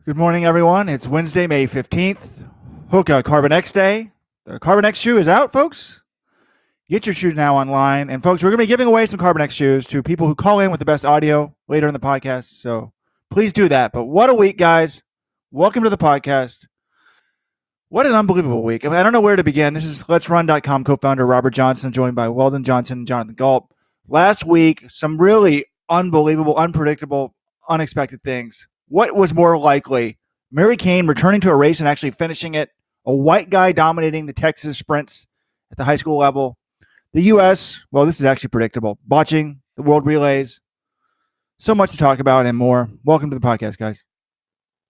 Good morning, everyone. It's Wednesday, May 15th. Hoka Carbon X Day. The Carbon X shoe is out, folks. Get your shoes now online. And, folks, we're going to be giving away some Carbon X shoes to people who call in with the best audio later in the podcast. So please do that. But what a week, guys. Welcome to the podcast. What an unbelievable week. I don't know where to begin. This is Let'sRun.com co-founder Robert Johnson, joined by Weldon Johnson and Jonathan Gulp. Last week, some really unbelievable, unpredictable, unexpected things. What was more likely? Mary Cain returning to a race and actually finishing it. A white guy dominating the Texas sprints at the high school level. The U.S., well, this is actually predictable. Botching the world relays. So much to talk about and more. Welcome to the podcast, guys.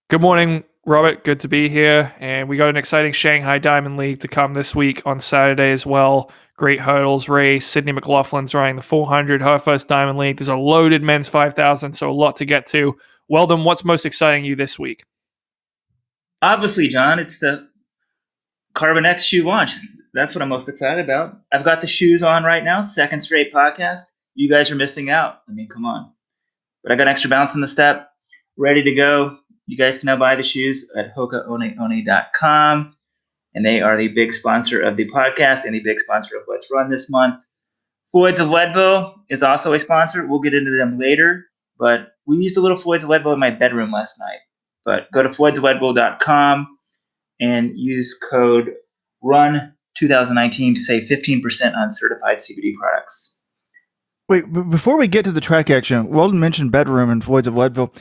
Good morning, Robert. Good to be here. And we got an exciting Shanghai Diamond League to come this week on Saturday as well. Great hurdles race. Sydney McLaughlin's running the 400, her first Diamond League. There's a loaded men's 5,000, so a lot to get to. Weldon, what's most exciting you this week? Obviously, John, it's the Carbon X shoe launch. That's what I'm most excited about. I've got the shoes on right now, second straight podcast. You guys are missing out. I mean, come on. But I got extra bounce in the step, ready to go. You guys can now buy the shoes at hokaoneone.com. And they are the big sponsor of the podcast and the big sponsor of Let's Run this month. Floyd's of Leadville is also a sponsor. We'll get into them later. But we used a little Floyd's of Leadville in my bedroom last night. But go to floydsofleadville.com and use code RUN2019 to save 15% on certified CBD products. Wait, before we get to the track action, Weldon mentioned bedroom and Floyd's of Leadville.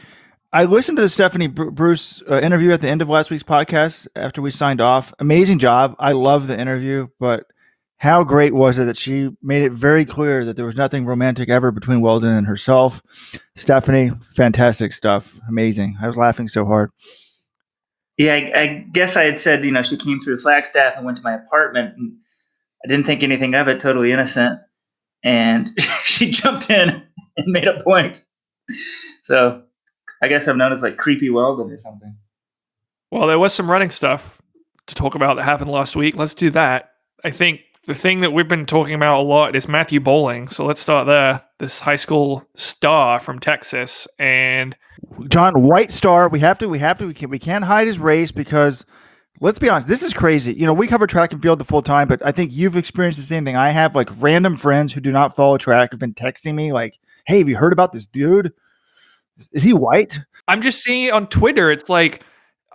I listened to the Stephanie Bruce interview at the end of last week's podcast after we signed off. Amazing job. I love the interview, but how great was it that she made it very clear that there was nothing romantic ever between Weldon and herself. Stephanie, fantastic stuff. Amazing. I was laughing so hard. Yeah, I guess I had said, she came through Flagstaff and went to my apartment, and I didn't think anything of it, totally innocent. And she jumped in and made a point. So I guess I'm known as like creepy Weldon or something. Well, there was some running stuff to talk about that happened last week. Let's do that. I think the thing that we've been talking about a lot is Matthew Boling. So let's start there. This high school star from Texas. And John, white star. We can't hide his race because let's be honest, this is crazy. We cover track and field the full time, but I think you've experienced the same thing I have. Like random friends who do not follow track have been texting me like, hey, have you heard about this dude? Is he white? I'm just seeing it on Twitter. It's like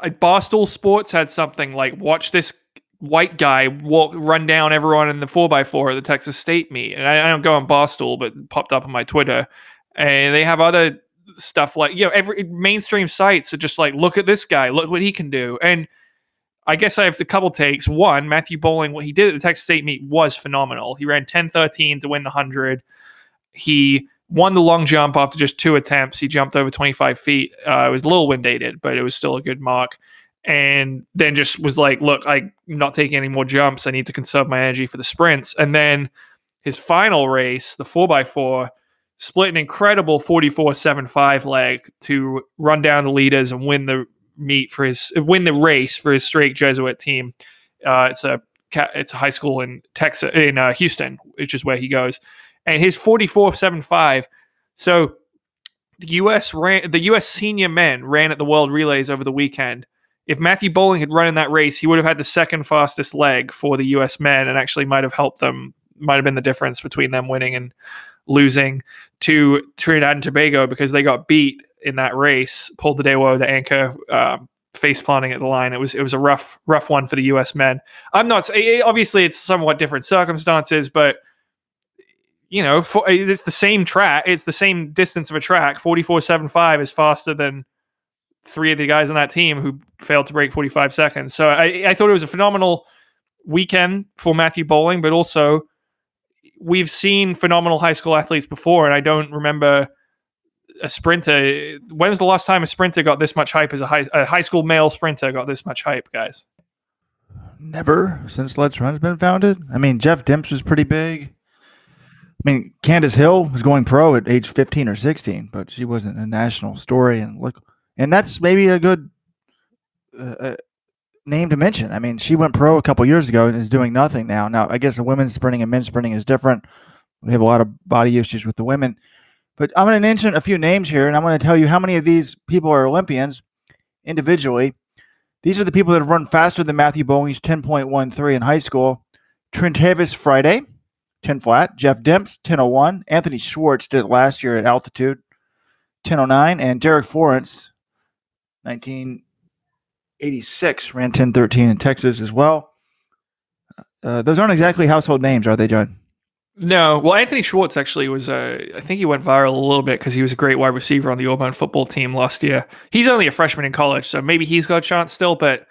Barstool Sports had something like, watch this white guy run down everyone in the 4x4 at the Texas State meet. And I don't go on Barstool, but it popped up on my Twitter. And they have other stuff like, every mainstream sites are just like, look at this guy, look what he can do. And I guess I have a couple takes. One, Matthew Boling, what he did at the Texas State meet was phenomenal. He ran 10:13 to win the 100. He won the long jump after just 2 attempts. He jumped over 25 feet. It was a little wind dated, but it was still a good mark. And then just was like, look, I'm not taking any more jumps. I need to conserve my energy for the sprints. And then his final race, the 4x4, split an incredible 44.75 leg to run down the leaders and win the race for his straight Jesuit team. It's a high school in Texas, in Houston, which is where he goes. And his 44.75. So the U.S. senior men ran at the World Relays over the weekend. If Matthew Boling had run in that race, he would have had the second fastest leg for the U.S. men, and actually might have been the difference between them winning and losing to Trinidad and Tobago, because they got beat in that race. Pulled the Dewo, the anchor, face planting at the line. It was a rough one for the U.S. men. Obviously it's somewhat different circumstances, but it's the same track. It's the same distance of a track. 44.75 is faster than 3 of the guys on that team who failed to break 45 seconds. So I thought it was a phenomenal weekend for Matthew Boling, but also we've seen phenomenal high school athletes before, and I don't remember a sprinter. When was the last time a sprinter got this much hype as a high school male sprinter got this much hype, guys? Never since Let's Run's been founded. I mean, Jeff Dimps was pretty big. I mean, Candace Hill was going pro at age 15 or 16, but she wasn't a national story. And that's maybe a good name to mention. I mean, she went pro a couple years ago and is doing nothing now. Now, I guess the women's sprinting and men's sprinting is different. We have a lot of body issues with the women. But I'm going to mention a few names here, and I'm going to tell you how many of these people are Olympians individually. These are the people that have run faster than Matthew Boling's 10.13 in high school. Trentavis Friday, 10 flat. Jeff Demps, 10.01. Anthony Schwartz did it last year at altitude, 10.09. And Derek Florence, 1986, ran 10.13 in Texas as well. Those aren't exactly household names, are they, John? No. Well, Anthony Schwartz actually was, I think he went viral a little bit because he was a great wide receiver on the Auburn football team last year. He's only a freshman in college, so maybe he's got a chance still. But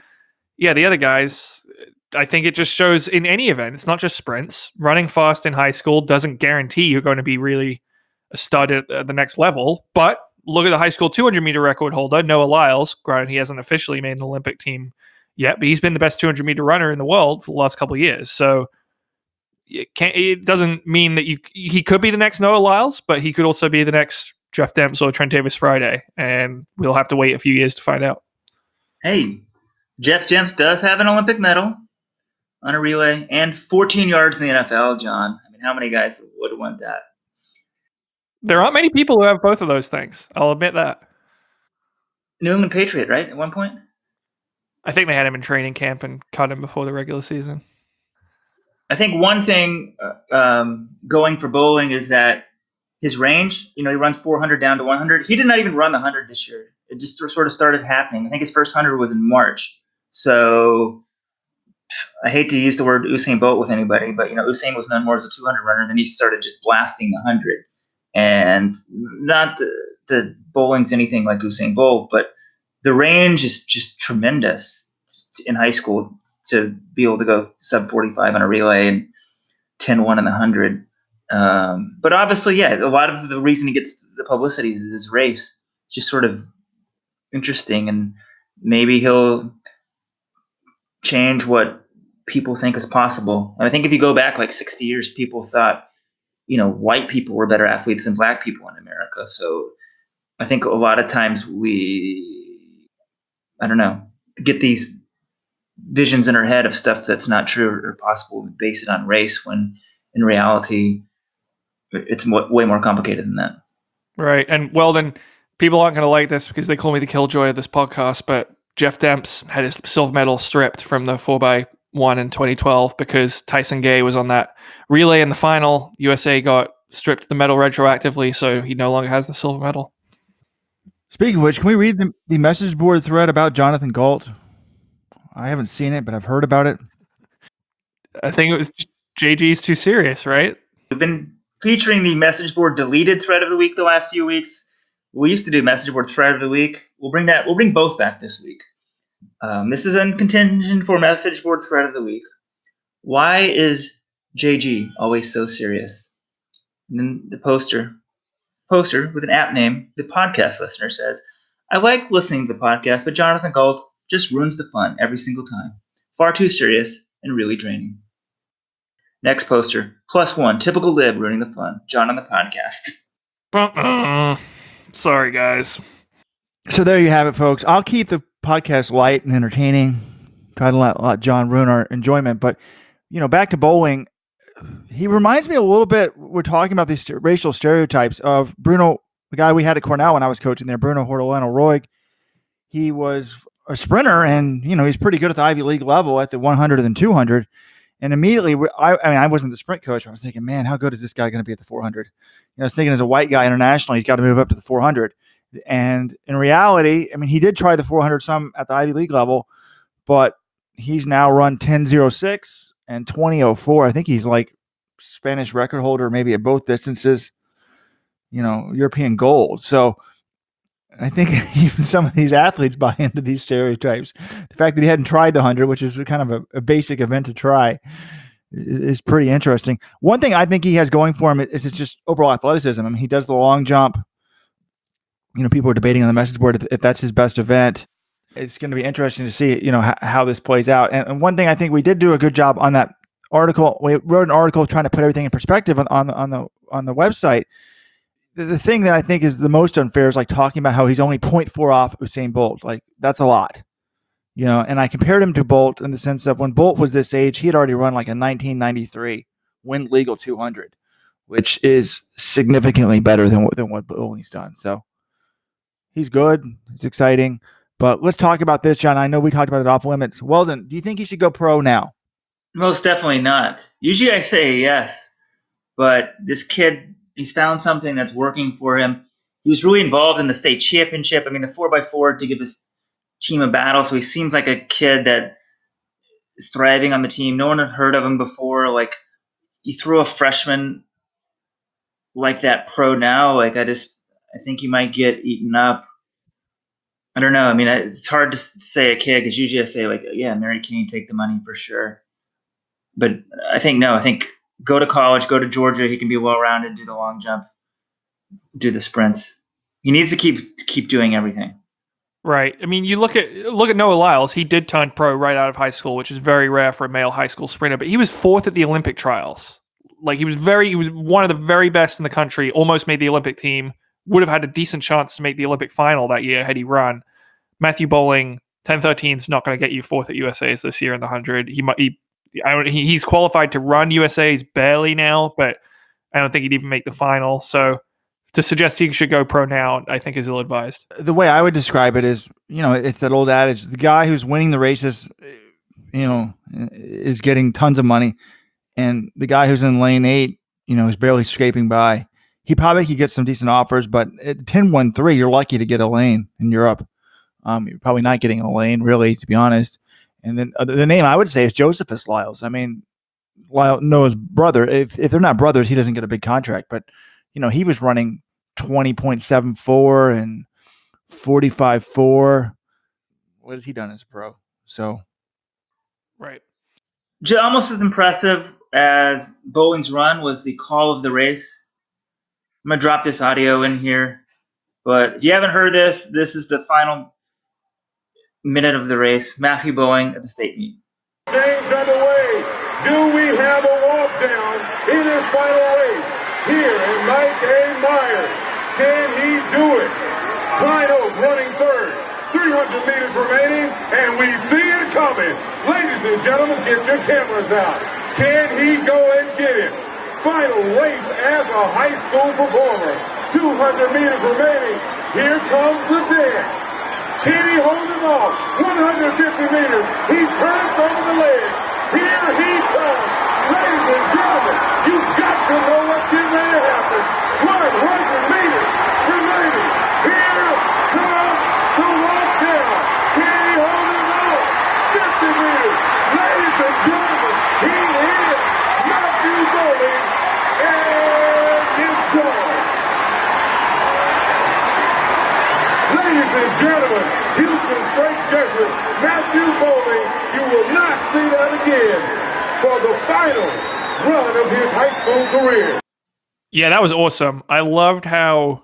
yeah, the other guys, I think it just shows in any event, it's not just sprints. Running fast in high school doesn't guarantee you're going to be really a stud at the next level. But look at the high school 200 meter record holder, Noah Lyles. Granted, he hasn't officially made an Olympic team yet, but he's been the best 200 meter runner in the world for the last couple of years. So it doesn't mean that he could be the next Noah Lyles, but he could also be the next Jeff Demps or Trentavis Friday, and we'll have to wait a few years to find out. Hey, Jeff Demps does have an Olympic medal on a relay and 14 yards in the NFL, John. I mean, how many guys would want that? There aren't many people who have both of those things. I'll admit that. New England Patriot, right? At one point? I think they had him in training camp and cut him before the regular season. I think one thing going for Boling is that his range, he runs 400 down to 100. He did not even run the 100 this year. It just sort of started happening. I think his first 100 was in March. So I hate to use the word Usain Bolt with anybody, but Usain was known more as a 200 runner. Then he started just blasting the 100. And not the Boling's anything like Usain Bolt, but the range is just tremendous in high school to be able to go sub 45 on a relay and 10-1 in the 100. But obviously, yeah, a lot of the reason he gets the publicity is his race. It's just sort of interesting, and maybe he'll change what people think is possible. And I think if you go back like 60 years, people thought, white people were better athletes than black people in America. So I think a lot of times we, get these visions in our head of stuff that's not true or possible and base it on race when in reality it's way more complicated than that. Right. And well, then people aren't going to like this because they call me the killjoy of this podcast, but Jeff Demps had his silver medal stripped from the 4x1 in 2012 because Tyson Gay was on that relay in the final. USA got stripped the medal retroactively, so he no longer has the silver medal. Speaking of which, can we read the message board thread about Jonathan Gault? I haven't seen it, but I've heard about it. I think it was JG's too serious, right? We've been featuring the message board deleted thread of the week the last few weeks. We used to do message board thread of the week. We'll bring both back this week. This is in contention for message board thread of the week. Why is JG always so serious? And then the poster with an app name, the podcast listener says, I like listening to the podcast, but Jonathan Gault just ruins the fun every single time. Far too serious and really draining. Next poster, +1, typical lib ruining the fun. John on the podcast. Sorry, guys. So there you have it, folks. I'll keep the podcast light and entertaining. Try to let John ruin our enjoyment. But, back to Boling, he reminds me a little bit, we're talking about these racial stereotypes of Bruno, the guy we had at Cornell when I was coaching there, Bruno Hortolano-Roig. He was a sprinter, and, he's pretty good at the Ivy League level at the 100 and 200. And immediately, I wasn't the sprint coach. I was thinking, man, how good is this guy going to be at the 400? I was thinking as a white guy internationally, he's got to move up to the 400. And in reality, he did try the 400 some at the Ivy League level, but he's now run 10.06 and 20.04. I think he's like Spanish record holder, maybe at both distances, European gold. So I think even some of these athletes buy into these stereotypes. The fact that he hadn't tried the 100, which is kind of a basic event to try, is pretty interesting. One thing I think he has going for him is it's just overall athleticism. He does the long jump. People are debating on the message board if that's his best event. It's going to be interesting to see, how this plays out. And one thing I think we did do a good job on that article. We wrote an article trying to put everything in perspective on the website. The thing that I think is the most unfair is like talking about how he's only 0.4 off Usain Bolt. Like, that's a lot, and I compared him to Bolt in the sense of when Bolt was this age, he had already run like a 1993 wind legal 200, which is significantly better than what Boling's done. So he's good. It's exciting. But let's talk about this, John. I know we talked about it off limits. Weldon, do you think he should go pro now? Most definitely not. Usually I say yes, but this kid, he's found something that's working for him. He was really involved in the state championship. I mean, the 4x4 to give his team a battle, so he seems like a kid that is thriving on the team. No one had heard of him before. Like, you throw a freshman like that pro now, like I think he might get eaten up. I don't know. I mean, it's hard to say a kid because usually I say like, yeah, Mary Cain, take the money for sure. But I think no. I think go to college, go to Georgia. He can be well rounded, do the long jump, do the sprints. He needs to keep doing everything. Right. I mean, you look at Noah Lyles. He did turn pro right out of high school, which is very rare for a male high school sprinter. But he was fourth at the Olympic trials. Like he was one of the very best in the country. Almost made the Olympic team. Would have had a decent chance to make the Olympic final that year had he run. Matthew Boling, 10:13 is not going to get you fourth at USA's this year in the 100. He's qualified to run USA's barely now, but I don't think he'd even make the final. So to suggest he should go pro now, I think is ill-advised. The way I would describe it is, it's that old adage: the guy who's winning the races, is getting tons of money, and the guy who's in lane 8, is barely scraping by. He probably could get some decent offers, but at 10-1-3, you're lucky to get a lane in Europe. You're probably not getting a lane, really, to be honest. And then the name I would say is Josephus Lyles. I mean, Noah's brother. If they're not brothers, he doesn't get a big contract. But he was running 20.74 and 45.4. What has he done as a pro? So, right. Almost as impressive as Boling's run was the call of the race. I'm gonna drop this audio in here, but if you haven't heard this is the final minute of the race. Matthew Boling at the state meet. Change underway. Do we have a walk down in his final race here in Mike A. Myers? Can he do it? Klein running third. 300 meters remaining, and we see it coming. Ladies and gentlemen, get your cameras out. Can he go and get it? Final race as a high school performer. 200 meters remaining. Here comes the dance. Can he hold him off? 150 meters. He turns over the ledge. Here he comes. Ladies and gentlemen, you've got to know what's getting ready to happen. 100 meters remaining. Here comes the walk down. Can he hold him off? 50 meters. Ladies and gentlemen, he is Matthew Boling, and it's gone. Ladies and gentlemen, Houston Straight Jesuit, Matthew Boling, you will not see that again for the final run of his high school career. Yeah, that was awesome. I loved how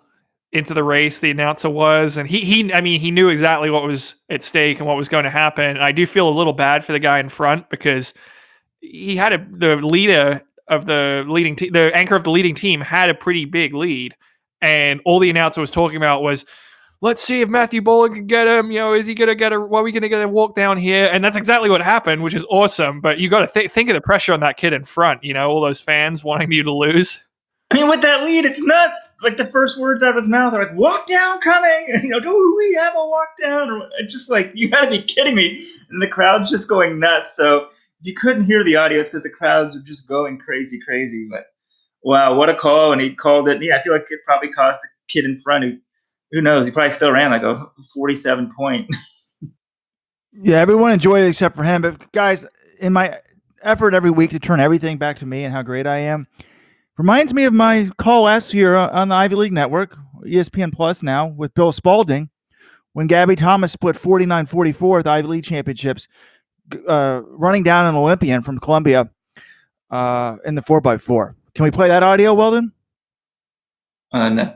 into the race the announcer was, and he knew exactly what was at stake and what was going to happen. And I do feel a little bad for the guy in front because he had the leader of the leading team, the anchor of the leading team had a pretty big lead, and all the announcer was talking about was, let's see if Matthew Boling can get him. Is he going to get are we going to get a walk down here? And that's exactly what happened, which is awesome. But you got to think of the pressure on that kid in front, all those fans wanting you to lose. I mean, with that lead, it's nuts. Like the first words out of his mouth are like, walk down coming. Do we have a walk down? Or just like, you gotta be kidding me. And the crowd's just going nuts. So if you couldn't hear the audio, it's because the crowds are just going crazy. But wow, what a call. And he called it. Yeah, I feel like it probably caused the kid in front who knows? He probably still ran like a 47 point. Yeah, everyone enjoyed it except for him. But guys, in my effort every week to turn everything back to me and how great I am, reminds me of my call last year on the Ivy League Network, ESPN Plus now, with Bill Spalding, when Gabby Thomas split 49-44 at the Ivy League Championships, running down an Olympian from Columbia in the 4x4. Can we play that audio, Weldon? No.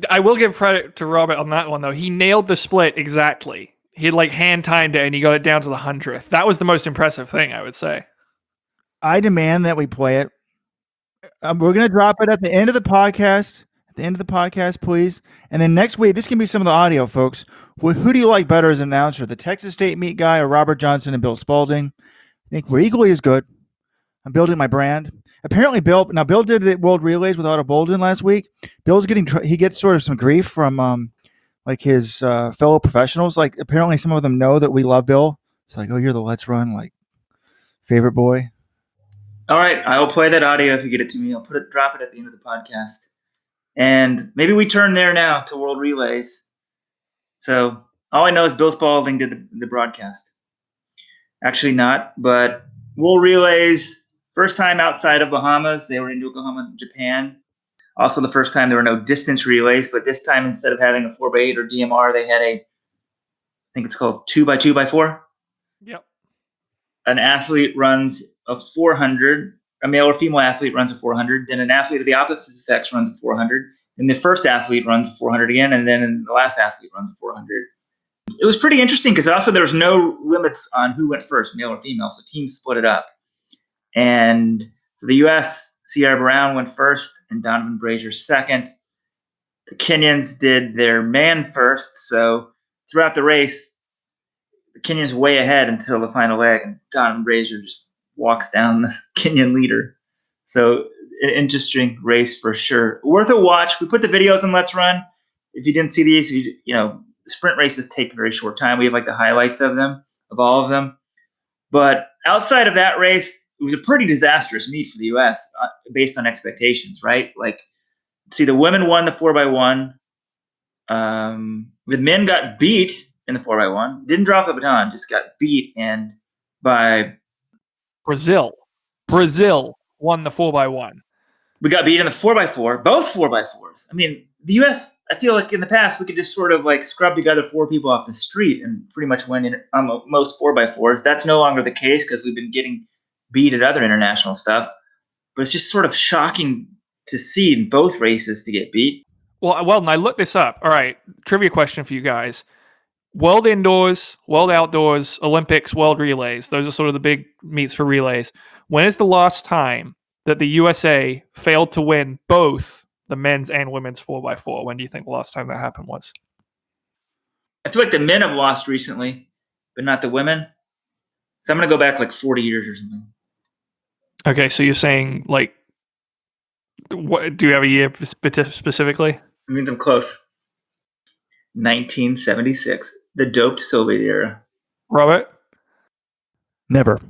I will give credit to Robert on that one, though. He nailed the split exactly. He had hand timed it, and he got it down to the 100th. That was the most impressive thing, I would say. I demand that we play it. We're going to drop it at the end of the podcast. At the end of the podcast, please. And then next week, this can be some of the audio, folks. Who do you like better as an announcer, the Texas State meet guy or Robert Johnson and Bill Spalding? I think we're equally as good. I'm building my brand. Apparently, Bill did the World Relays with Otto Bolden last week. Bill's he gets sort of some grief from like his fellow professionals. Like apparently some of them know that we love Bill. It's like, oh, you're the Let's Run like favorite boy. All right, I will play that audio if you get it to me. I'll drop it at the end of the podcast. And maybe we turn there now to World Relays. So all I know is Bill Spalding did the broadcast. Actually not, but World Relays, first time outside of Bahamas. They were in Yokohama, Japan. Also the first time there were no distance relays, but this time instead of having a 4x8 or DMR, they had I think it's called 2x2x4. Yep. An athlete runs a 400, a male or female athlete runs a 400, then an athlete of the opposite sex runs a 400, then the first athlete runs a 400 again, and then the last athlete runs a 400. It was pretty interesting because also there was no limits on who went first, male or female, so teams split it up. And for the U.S., Sierra Brown went first and Donovan Brazier second. The Kenyans did their man first, so throughout the race, the Kenyans way ahead until the final leg, and Donovan Brazier just walks down the Kenyan leader. So an interesting race for sure. Worth a watch. We put the videos on Let's Run. If you didn't see these, sprint races take a very short time. We have like the highlights of them, of all of them. But outside of that race, it was a pretty disastrous meet for the U.S. Based on expectations, right? Like, see, the women won the 4x1. The men got beat in the 4x1. Didn't drop the baton, just got beat and by Brazil won the 4x1. We got beat in the 4x4, both 4x4s. I mean, the U.S., I feel like in the past we could just sort of like scrub together 4 people off the street and pretty much win in most 4x4s. That's no longer the case because we've been getting beat at other international stuff. But it's just sort of shocking to see in both races to get beat. Well, Weldon, I looked this up. All right, trivia question for you guys. World Indoors, World Outdoors, Olympics, World Relays. Those are sort of the big meets for relays. When is the last time that the USA failed to win both the men's and women's 4x4? When do you think the last time that happened was? I feel like the men have lost recently, but not the women. So I'm going to go back like 40 years or something. Okay, so you're saying, like, what, do you have a year specifically? It means I'm close. 1976, the doped Soviet era. Robert? Never.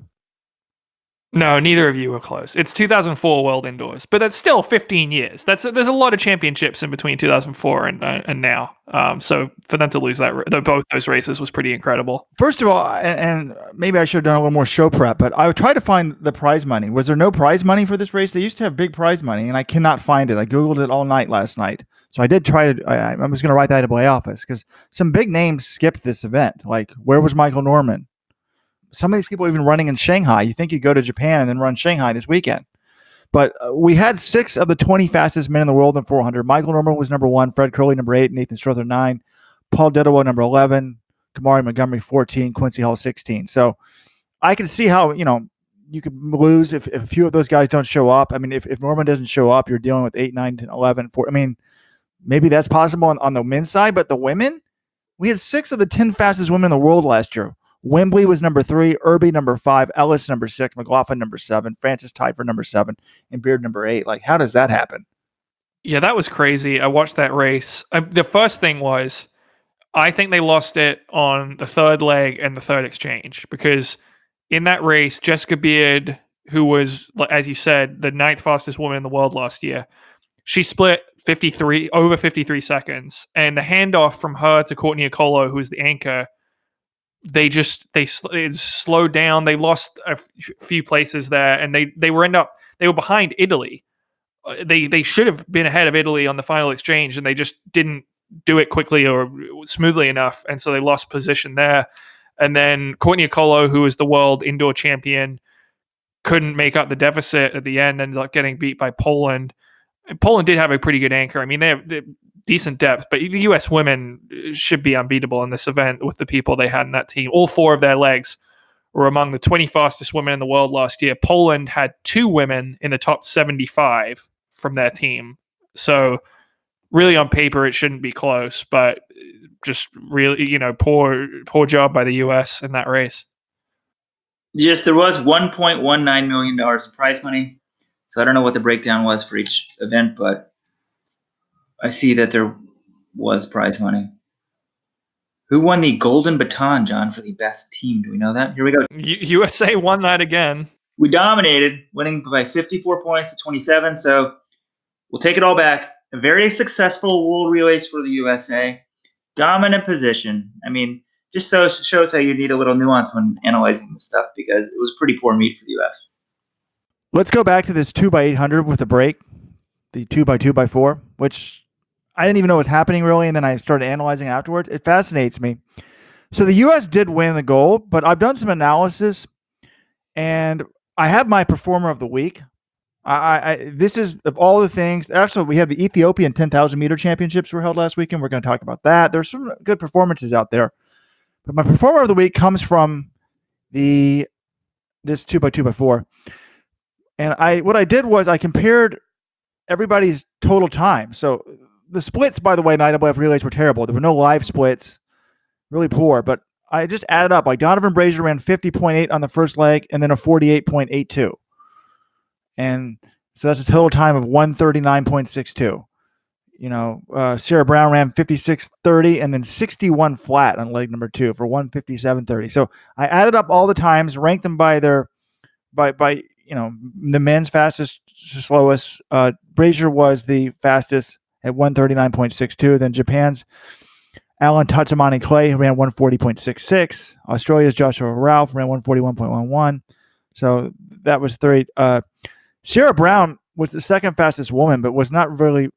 No, neither of you were close. It's 2004 World Indoors, but that's still 15 years. There's a lot of championships in between 2004 and now. So for them to lose both those races was pretty incredible. First of all, and maybe I should have done a little more show prep, but I tried to find the prize money. Was there no prize money for this race? They used to have big prize money, and I cannot find it. I Googled it all night last night. So I did try to, I was going to write the NCAA office because some big names skipped this event. Like, where was Michael Norman? Some of these people are even running in Shanghai. You think you go to Japan and then run Shanghai this weekend. But we had 6 of the 20 fastest men in the world in 400. Michael Norman was number 1, Fred Curley number 8, Nathan Strother 9, Paul Dittlewood number 11, Kamari Montgomery 14, Quincy Hall 16. So I can see how, you could lose if a few of those guys don't show up. I mean, if Norman doesn't show up, you're dealing with 8, 9, 10, 11, 4. I mean, maybe that's possible on the men's side, but the women, we had 6 of the 10 fastest women in the world last year. Wembley was number 3, Irby number 5, Ellis number 6, McLaughlin number 7, Francis tied for number 7, and Beard number 8. Like, how does that happen? Yeah, that was crazy. I watched that race. The first thing was, I think they lost it on the third leg and the third exchange, because in that race, Jessica Beard, who was, as you said, the 9th fastest woman in the world last year, she split over 53 seconds, and the handoff from her to Courtney Okolo, who's the anchor, they slowed down. They lost a few places there, and they were behind Italy. They should have been ahead of Italy on the final exchange, and they just didn't do it quickly or smoothly enough, and so they lost position there. And then Courtney Okolo, who is the world indoor champion, couldn't make up the deficit at the end, ended up getting beat by Poland. And Poland did have a pretty good anchor. I mean, they have decent depth, but the U.S. women should be unbeatable in this event with the people they had in that team. All 4 of their legs were among the 20 fastest women in the world last year. Poland had 2 women in the top 75 from their team. So really on paper, it shouldn't be close, but just really, poor job by the U.S. in that race. Yes, there was $1.19 million in prize money. So I don't know what the breakdown was for each event, but I see that there was prize money. Who won the Golden Baton, John, for the best team? Do we know that? Here we go. USA won that again. We dominated, winning by 54 points to 27. So we'll take it all back. A very successful World Relays for the USA. Dominant position. I mean, just shows how you need a little nuance when analyzing this stuff because it was pretty poor meat for the US. Let's go back to this 2x800 with a break, the 2x2x4, which I didn't even know was happening really, and then I started analyzing afterwards. It fascinates me. So the U.S. did win the gold, but I've done some analysis, and I have my performer of the week. This is of all the things. Actually, we have the Ethiopian 10,000 meter championships were held last weekend. We're going to talk about that. There's some good performances out there, but my performer of the week comes from this 2x2x4. And what I did was I compared everybody's total time. So the splits, by the way, in the IAAF relays were terrible. There were no live splits, really poor. But I just added up. Like Donovan Brazier ran 50.8 on the first leg and then a 48.82. And so that's a total time of 139.62. Sarah Brown ran 56.30 and then 61 flat on leg number 2 for 157.30. So I added up all the times, ranked them by the men's fastest to slowest. Brazier was the fastest at 139.62. Then Japan's Alan Tatsamani Clay ran 140.66. Australia's Joshua Ralph ran 141.11. So that was 30. Sarah Brown was the second fastest woman, but was not really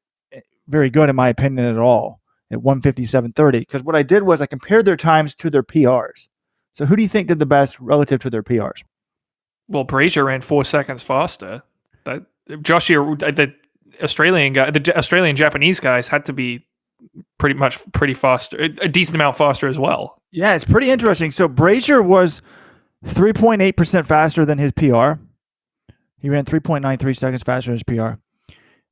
very good in my opinion at all at 157.30. Because what I did was I compared their times to their PRs. So who do you think did the best relative to their PRs? Well, Brazier ran 4 seconds faster. The Australian guy, the Australian Japanese guys had to be pretty faster, a decent amount faster as well. Yeah, it's pretty interesting. So Brazier was 3.8% faster than his PR. He ran 3.93 seconds faster than his PR.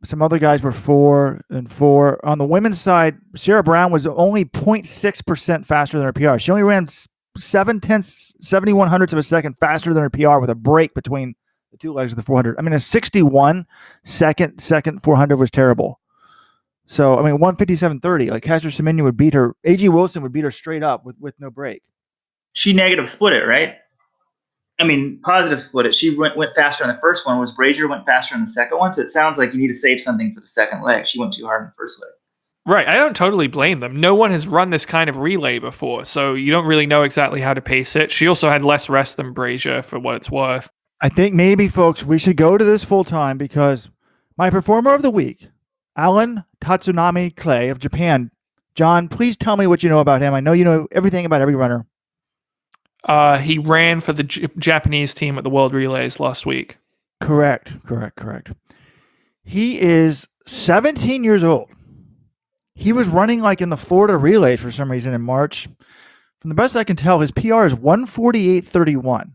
Some other guys were 4 and 4. On the women's side, Sarah Brown was only 0.6% faster than her PR. She only ran 0.71 of a second faster than her PR with a break between the two legs of the 400. I mean, a 61 second 400 was terrible. So, I mean, 157.30, like Caster Semenya would beat her. A.G. Wilson would beat her straight up with no break. She negative split it, right? I mean, positive split it. She went faster on the first one, whereas Brazier went faster on the second one. So it sounds like you need to save something for the second leg. She went too hard in the first leg. Right. I don't totally blame them. No one has run this kind of relay before, so you don't really know exactly how to pace it. She also had less rest than Brazier, for what it's worth. I think maybe, folks, we should go to this full time because my performer of the week, Alan Tatsunami Clay of Japan. John, please tell me what you know about him. I know you know everything about every runner. He ran for the Japanese team at the World Relays last week. Correct. He is 17 years old. He was running like in the Florida Relays for some reason in March. From the best I can tell, his PR is 148.31.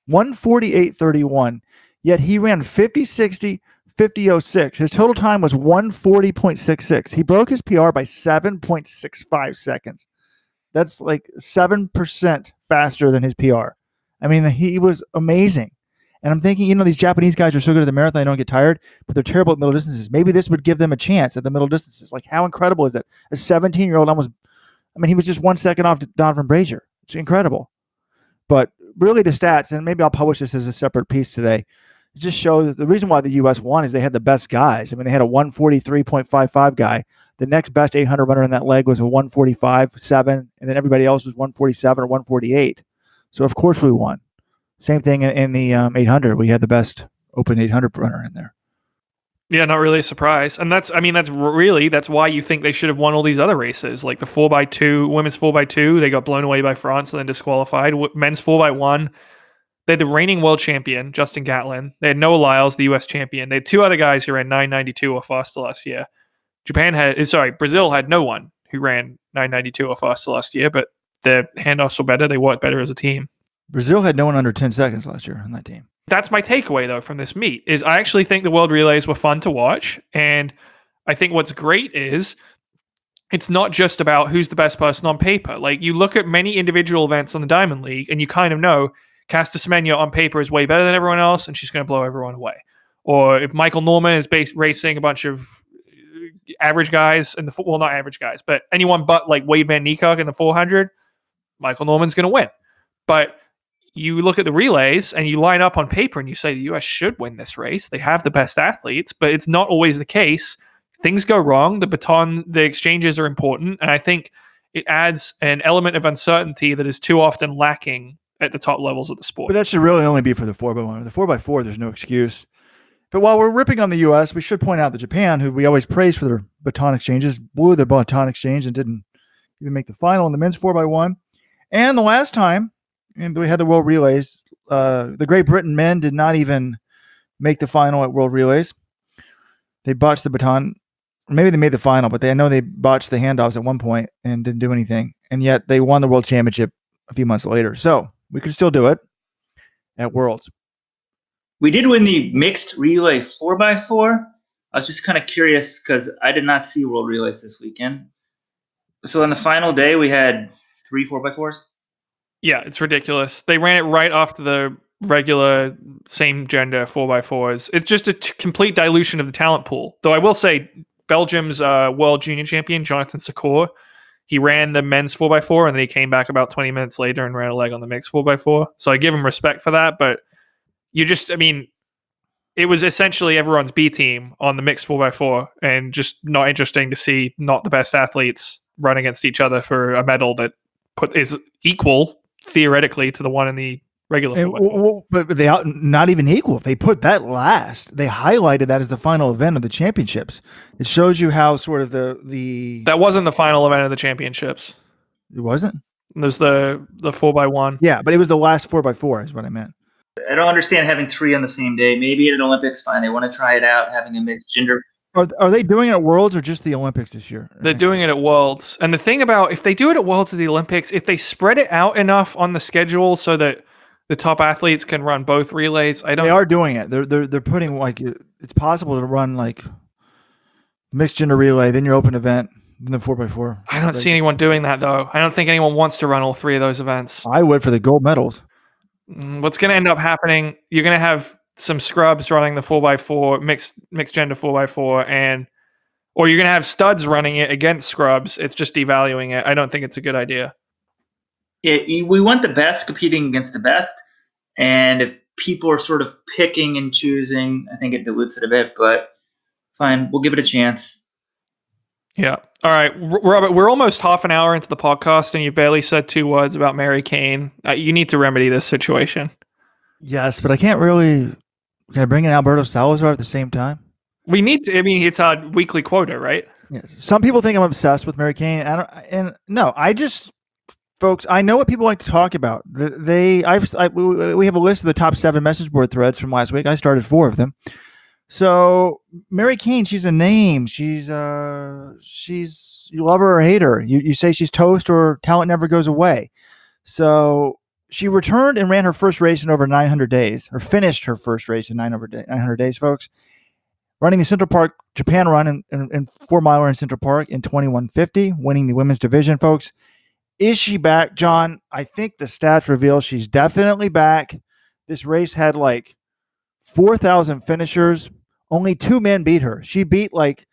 148.31. Yet he ran 50.60, 50.06. His total time was 140.66. He broke his PR by 7.65 seconds. That's like 7% faster than his PR. I mean, he was amazing. And I'm thinking, these Japanese guys are so good at the marathon, they don't get tired, but they're terrible at middle distances. Maybe this would give them a chance at the middle distances. Like, how incredible is that? A 17-year-old he was just 1 second off Donovan Brazier. It's incredible. But really the stats, and maybe I'll publish this as a separate piece today, it just shows that the reason why the U.S. won is they had the best guys. I mean, they had a 143.55 guy. The next best 800 runner in that leg was a 145.7, and then everybody else was 147 or 148. So, of course, we won. Same thing in the 800. We had the best open 800 runner in there. Yeah, not really a surprise. And that's why you think they should have won all these other races. Like the 4x2, women's 4x2, they got blown away by France and then disqualified. Men's 4x1, they had the reigning world champion, Justin Gatlin. They had Noah Lyles, the US champion. They had 2 other guys who ran 992 or faster last year. Brazil had no one who ran 992 or faster last year, but their handoffs were better. They worked better as a team. Brazil had no one under 10 seconds last year on that team. That's my takeaway, though, from this meet, is I actually think the World Relays were fun to watch. And I think what's great is it's not just about who's the best person on paper. Like, you look at many individual events on the Diamond League, and you kind of know Caster Semenya on paper is way better than everyone else, and she's going to blow everyone away. Or if Michael Norman is racing a bunch of average guys in the not average guys, but anyone but like Wade Van Niekerk in the 400, Michael Norman's going to win. But you look at the relays and you line up on paper and you say the U.S. should win this race. They have the best athletes, but it's not always the case. Things go wrong. The exchanges are important, and I think it adds an element of uncertainty that is too often lacking at the top levels of the sport. But that should really only be for the 4x1. The 4x4, there's no excuse. But while we're ripping on the U.S., we should point out that Japan, who we always praise for their baton exchanges, blew their baton exchange and didn't even make the final in the men's 4x1. And the last time, and we had the World Relays, the Great Britain men did not even make the final at World Relays. They botched the baton. Maybe they made the final, but I know they botched the handoffs at one point and didn't do anything. And yet they won the World Championship a few months later. So we could still do it at Worlds. We did win the mixed relay 4x4. I was just kind of curious because I did not see World Relays this weekend. So on the final day, we had 3 4x4s. Yeah, it's ridiculous. They ran it right after the regular same gender 4x4s. It's just a complete dilution of the talent pool. Though I will say Belgium's world junior champion, Jonathan Secor, he ran the men's 4x4 and then he came back about 20 minutes later and ran a leg on the mixed 4x4. So I give him respect for that, but it was essentially everyone's B team on the mixed 4x4 and just not interesting to see not the best athletes run against each other for a medal that is equal theoretically to the one in the regular 4x4. But they not even equal. They put that last. They highlighted that as the final event of the championships. It shows you how sort of the That wasn't the final event of the championships. It wasn't? There's the 4x1. Yeah, but it was the last 4x4 is what I meant. I don't understand having 3 on the same day. Maybe at an Olympics, fine. They want to try it out, having a mixed gender. Are they doing it at Worlds or just the Olympics this year? They're doing it at Worlds. And the thing about if they do it at Worlds or the Olympics, if they spread it out enough on the schedule so that the top athletes can run both relays, They are doing it. They're putting like it's possible to run like mixed gender relay, then your open event, then the 4x4. I don't see anyone doing that though. I don't think anyone wants to run all 3 of those events. I would for the gold medals. What's going to end up happening? You're going to have some scrubs running the 4x4 mixed gender 4x4, or you're going to have studs running it against scrubs. It's just devaluing it. I don't think it's a good idea. Yeah, we want the best competing against the best, and if people are sort of picking and choosing, I think it dilutes it a bit. But fine, we'll give it a chance. Yeah. All right, Robert, we're almost half an hour into the podcast, and you barely said 2 words about Mary Cain. You need to remedy this situation. Yes, but I can't really. Can I bring in Alberto Salazar at the same time? We need to. I mean, it's our weekly quota, right? Yes. Some people think I'm obsessed with Mary Cain. Folks, I know what people like to talk about. We have a list of the top 7 message board threads from last week. I started 4 of them. So Mary Cain, she's a name. She's you love her or hate her. You say she's toast or talent never goes away. So she returned and ran her first race in over 900 days, or finished her first race in 900 days, folks. Running the Central Park Japan run in 4 miler in Central Park in 21:50, winning the women's division, folks. Is she back, John? I think the stats reveal she's definitely back. This race had like 4,000 finishers. Only 2 men beat her. She beat like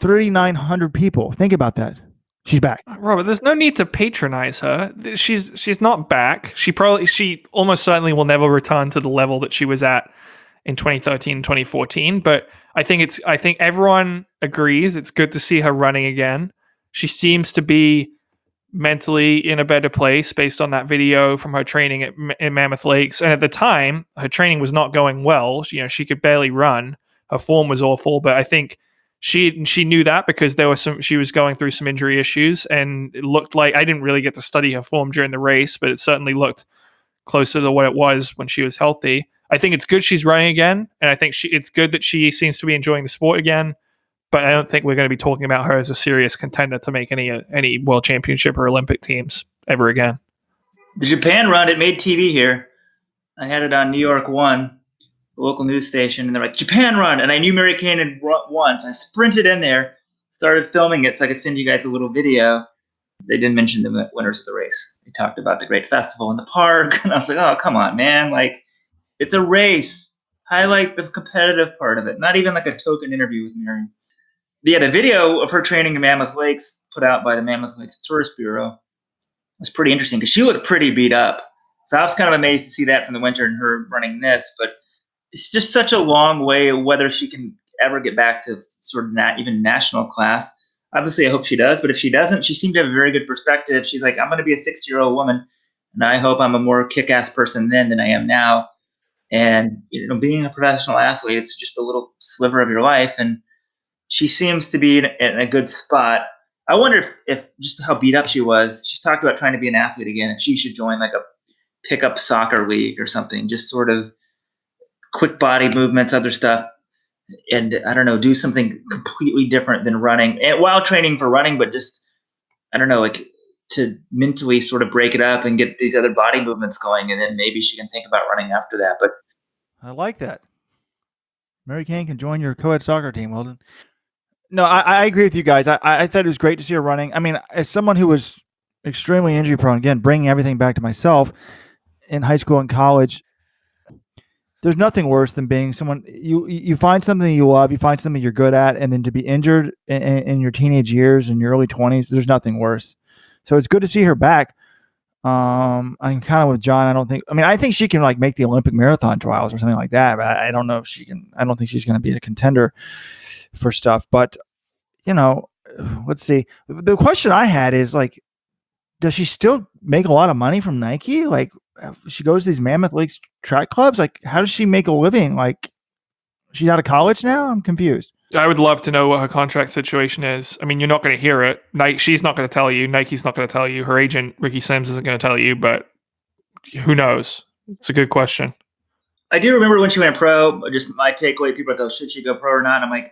3,900 people. Think about that. She's back. Robert, there's no need to patronize her. She's not back. She almost certainly will never return to the level that she was at in 2013, 2014. But I think everyone agrees it's good to see her running again. She seems to be mentally in a better place based on that video from her training in Mammoth Lakes. And at the time, her training was not going well. She could barely run. Her form was awful, but I think she knew that because she was going through some injury issues, and it looked like, I didn't really get to study her form during the race, but it certainly looked closer to what it was when she was healthy. I think it's good she's running again, and I think it's good that she seems to be enjoying the sport again. But I don't think we're going to be talking about her as a serious contender to make any world championship or Olympic teams ever again. The Japan run, it made TV here. I had it on New York 1, the local news station, and they're like, Japan run! And I knew Mary Cain had won, so I sprinted in there, started filming it so I could send you guys a little video. They didn't mention the winners of the race. They talked about the great festival in the park, and I was like, oh, come on, man. Like, it's a race. Highlight the competitive part of it. Not even like a token interview with Mary. the video of her training in Mammoth Lakes put out by the Mammoth Lakes Tourist Bureau was pretty interesting because she looked pretty beat up. So I was kind of amazed to see that from the winter and her running this, but it's just such a long way whether she can ever get back to sort of even national class. Obviously, I hope she does, but if she doesn't, she seemed to have a very good perspective. She's like, I'm going to be a 60-year-old woman, and I hope I'm a more kick-ass person then than I am now. And being a professional athlete, it's just a little sliver of your life, and she seems to be in a good spot. I wonder if just how beat up she was. She's talked about trying to be an athlete again, and she should join like a pickup soccer league or something. Just sort of quick body movements, other stuff, and I don't know, do something completely different than running, and while training for running, but just I don't know, like to mentally sort of break it up and get these other body movements going, and then maybe she can think about running after that. But I like that. Mary Cain can join your co-ed soccer team, Weldon. No, I agree with you guys. I thought it was great to see her running. I mean, as someone who was extremely injury prone, again, bringing everything back to myself in high school and college, there's nothing worse than being someone you find something you love, you find something you're good at, and then to be injured in your teenage years and your early 20s, there's nothing worse. So it's good to see her back. I'm kind of with John. I think she can like make the Olympic marathon trials or something like that, but I don't know if she can. I don't think she's going to be a contender for stuff. But let's see. The question I had is like, does she still make a lot of money from Nike? Like, she goes to these Mammoth Lakes track clubs. Like, how does she make a living? Like, she's out of college now? I'm confused. I would love to know what her contract situation is. I mean, you're not going to hear it. She's not going to tell you. Nike's not going to tell you. Her agent, Ricky Sims, isn't going to tell you, but who knows? It's a good question. I do remember when she went pro, just my takeaway, people go, should she go pro or not? And I'm like,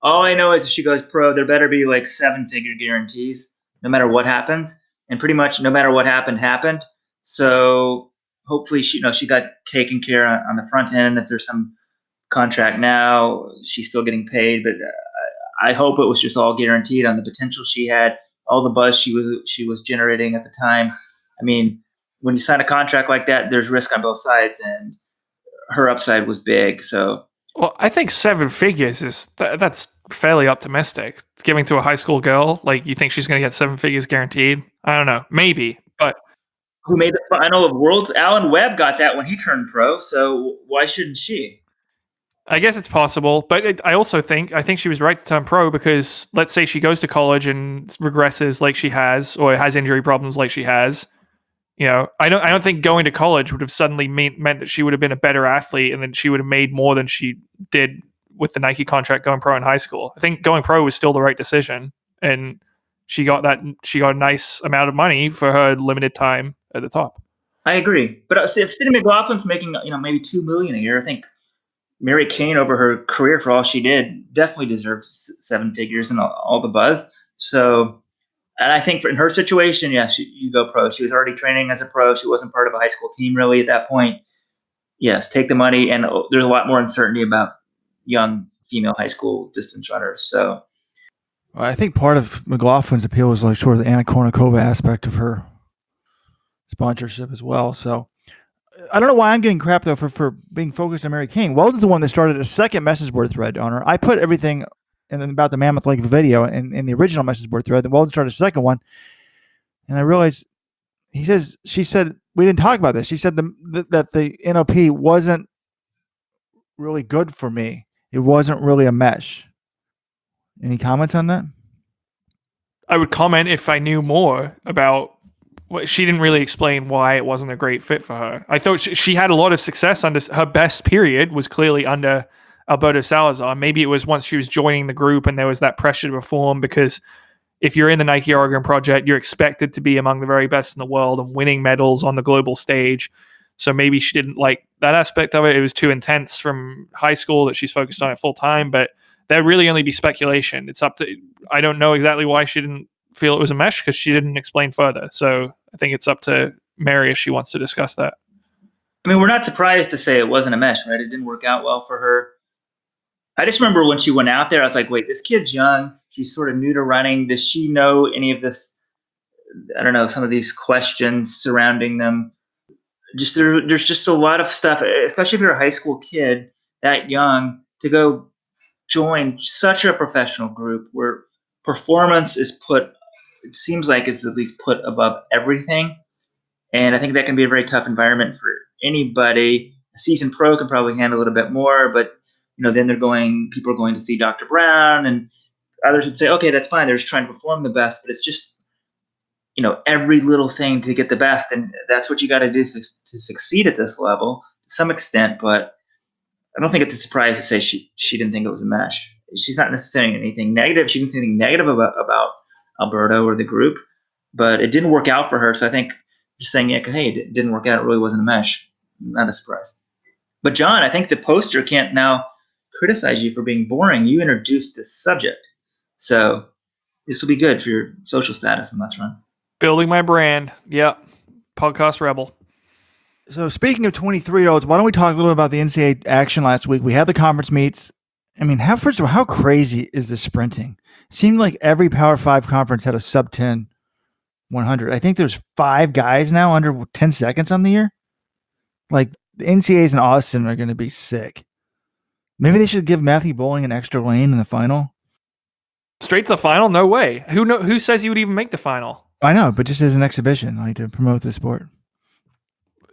all I know is if she goes pro, there better be like 7-figure guarantees no matter what happens. And pretty much no matter what happened. So hopefully she got taken care of on the front end. If there's some contract now, she's still getting paid, but I hope it was just all guaranteed on the potential she had, all the buzz she was generating at the time. I mean, when you sign a contract like that, there's risk on both sides, and her upside was big. So, well, I think 7 figures that's fairly optimistic. Giving to a high school girl, like you think she's going to get 7 figures guaranteed? I don't know, maybe, but who made the final of Worlds? Alan Webb got that when he turned pro. So why shouldn't she? I guess it's possible, but I also think she was right to turn pro because let's say she goes to college and regresses like she has, or has injury problems like she has. I don't think going to college would have suddenly meant that she would have been a better athlete and then she would have made more than she did with the Nike contract going pro in high school. I think going pro was still the right decision, and she got a nice amount of money for her limited time at the top. I agree, but if Cindy McLaughlin's making maybe $2 million a year, I think Mary Cain, over her career for all she did, definitely deserves 7 figures and all the buzz. So, and I think in her situation, yes, you go pro. She was already training as a pro. She wasn't part of a high school team really at that point. Yes, take the money. And there's a lot more uncertainty about young female high school distance runners. So I think part of McLaughlin's appeal is like sort of the Anna Kournikova aspect of her sponsorship as well. So I don't know why I'm getting crap though for being focused on Mary Cain. Weldon's the one that started a second message board thread on her. I put everything about the Mammoth Lake video in the original message board thread. Then Weldon started a second one, and I realized she said we didn't talk about this. She said that the NOP wasn't really good for me. It wasn't really a mesh. Any comments on that? I would comment if I knew more about. She didn't really explain why it wasn't a great fit for her. I thought she had a lot of success under her best period was clearly under Alberto Salazar. Maybe it was once she was joining the group and there was that pressure to perform, because if you're in the Nike Oregon project, you're expected to be among the very best in the world and winning medals on the global stage. So maybe she didn't like that aspect of it. It was too intense from high school that she's focused on it full time, but that'd really only be speculation. It's up to, I don't know exactly why she didn't feel it was a mesh because she didn't explain further. So I think it's up to Mary if she wants to discuss that. I mean, we're not surprised to say it wasn't a mesh, right? It didn't work out well for her. I just remember when she went out there, I was like, wait, this kid's young. She's sort of new to running. Does she know any of this? I don't know, some of these questions surrounding them. There's just a lot of stuff, especially if you're a high school kid that young, to go joined such a professional group where performance is put, it seems like it's at least put above everything. And I think that can be a very tough environment for anybody. A seasoned pro can probably handle it a bit more, but then people are going to see Dr. Brown, and others would say, okay, that's fine. They're just trying to perform the best, but it's just, every little thing to get the best. And that's what you got to do to succeed at this level to some extent. But I don't think it's a surprise to say she didn't think it was a mesh. She's not necessarily anything negative. She didn't say anything negative about Alberto or the group, but it didn't work out for her. So I think just saying, hey, it didn't work out. It really wasn't a mesh. Not a surprise. But John, I think the poster can't now criticize you for being boring. You introduced this subject. So this will be good for your social status on Let's Run. Building my brand. Yep. Podcast Rebel. So speaking of 23-year-olds, why don't we talk a little about the NCAA action last week? We had the conference meets. I mean, first of all, how crazy is the sprinting? It seemed like every Power 5 conference had a sub-10 100. I think there's 5 guys now under 10 seconds on the year. Like, the NCAAs in Austin are going to be sick. Maybe they should give Matthew Boling an extra lane in the final. Straight to the final? No way. Who says he would even make the final? I know, but just as an exhibition, like to promote the sport.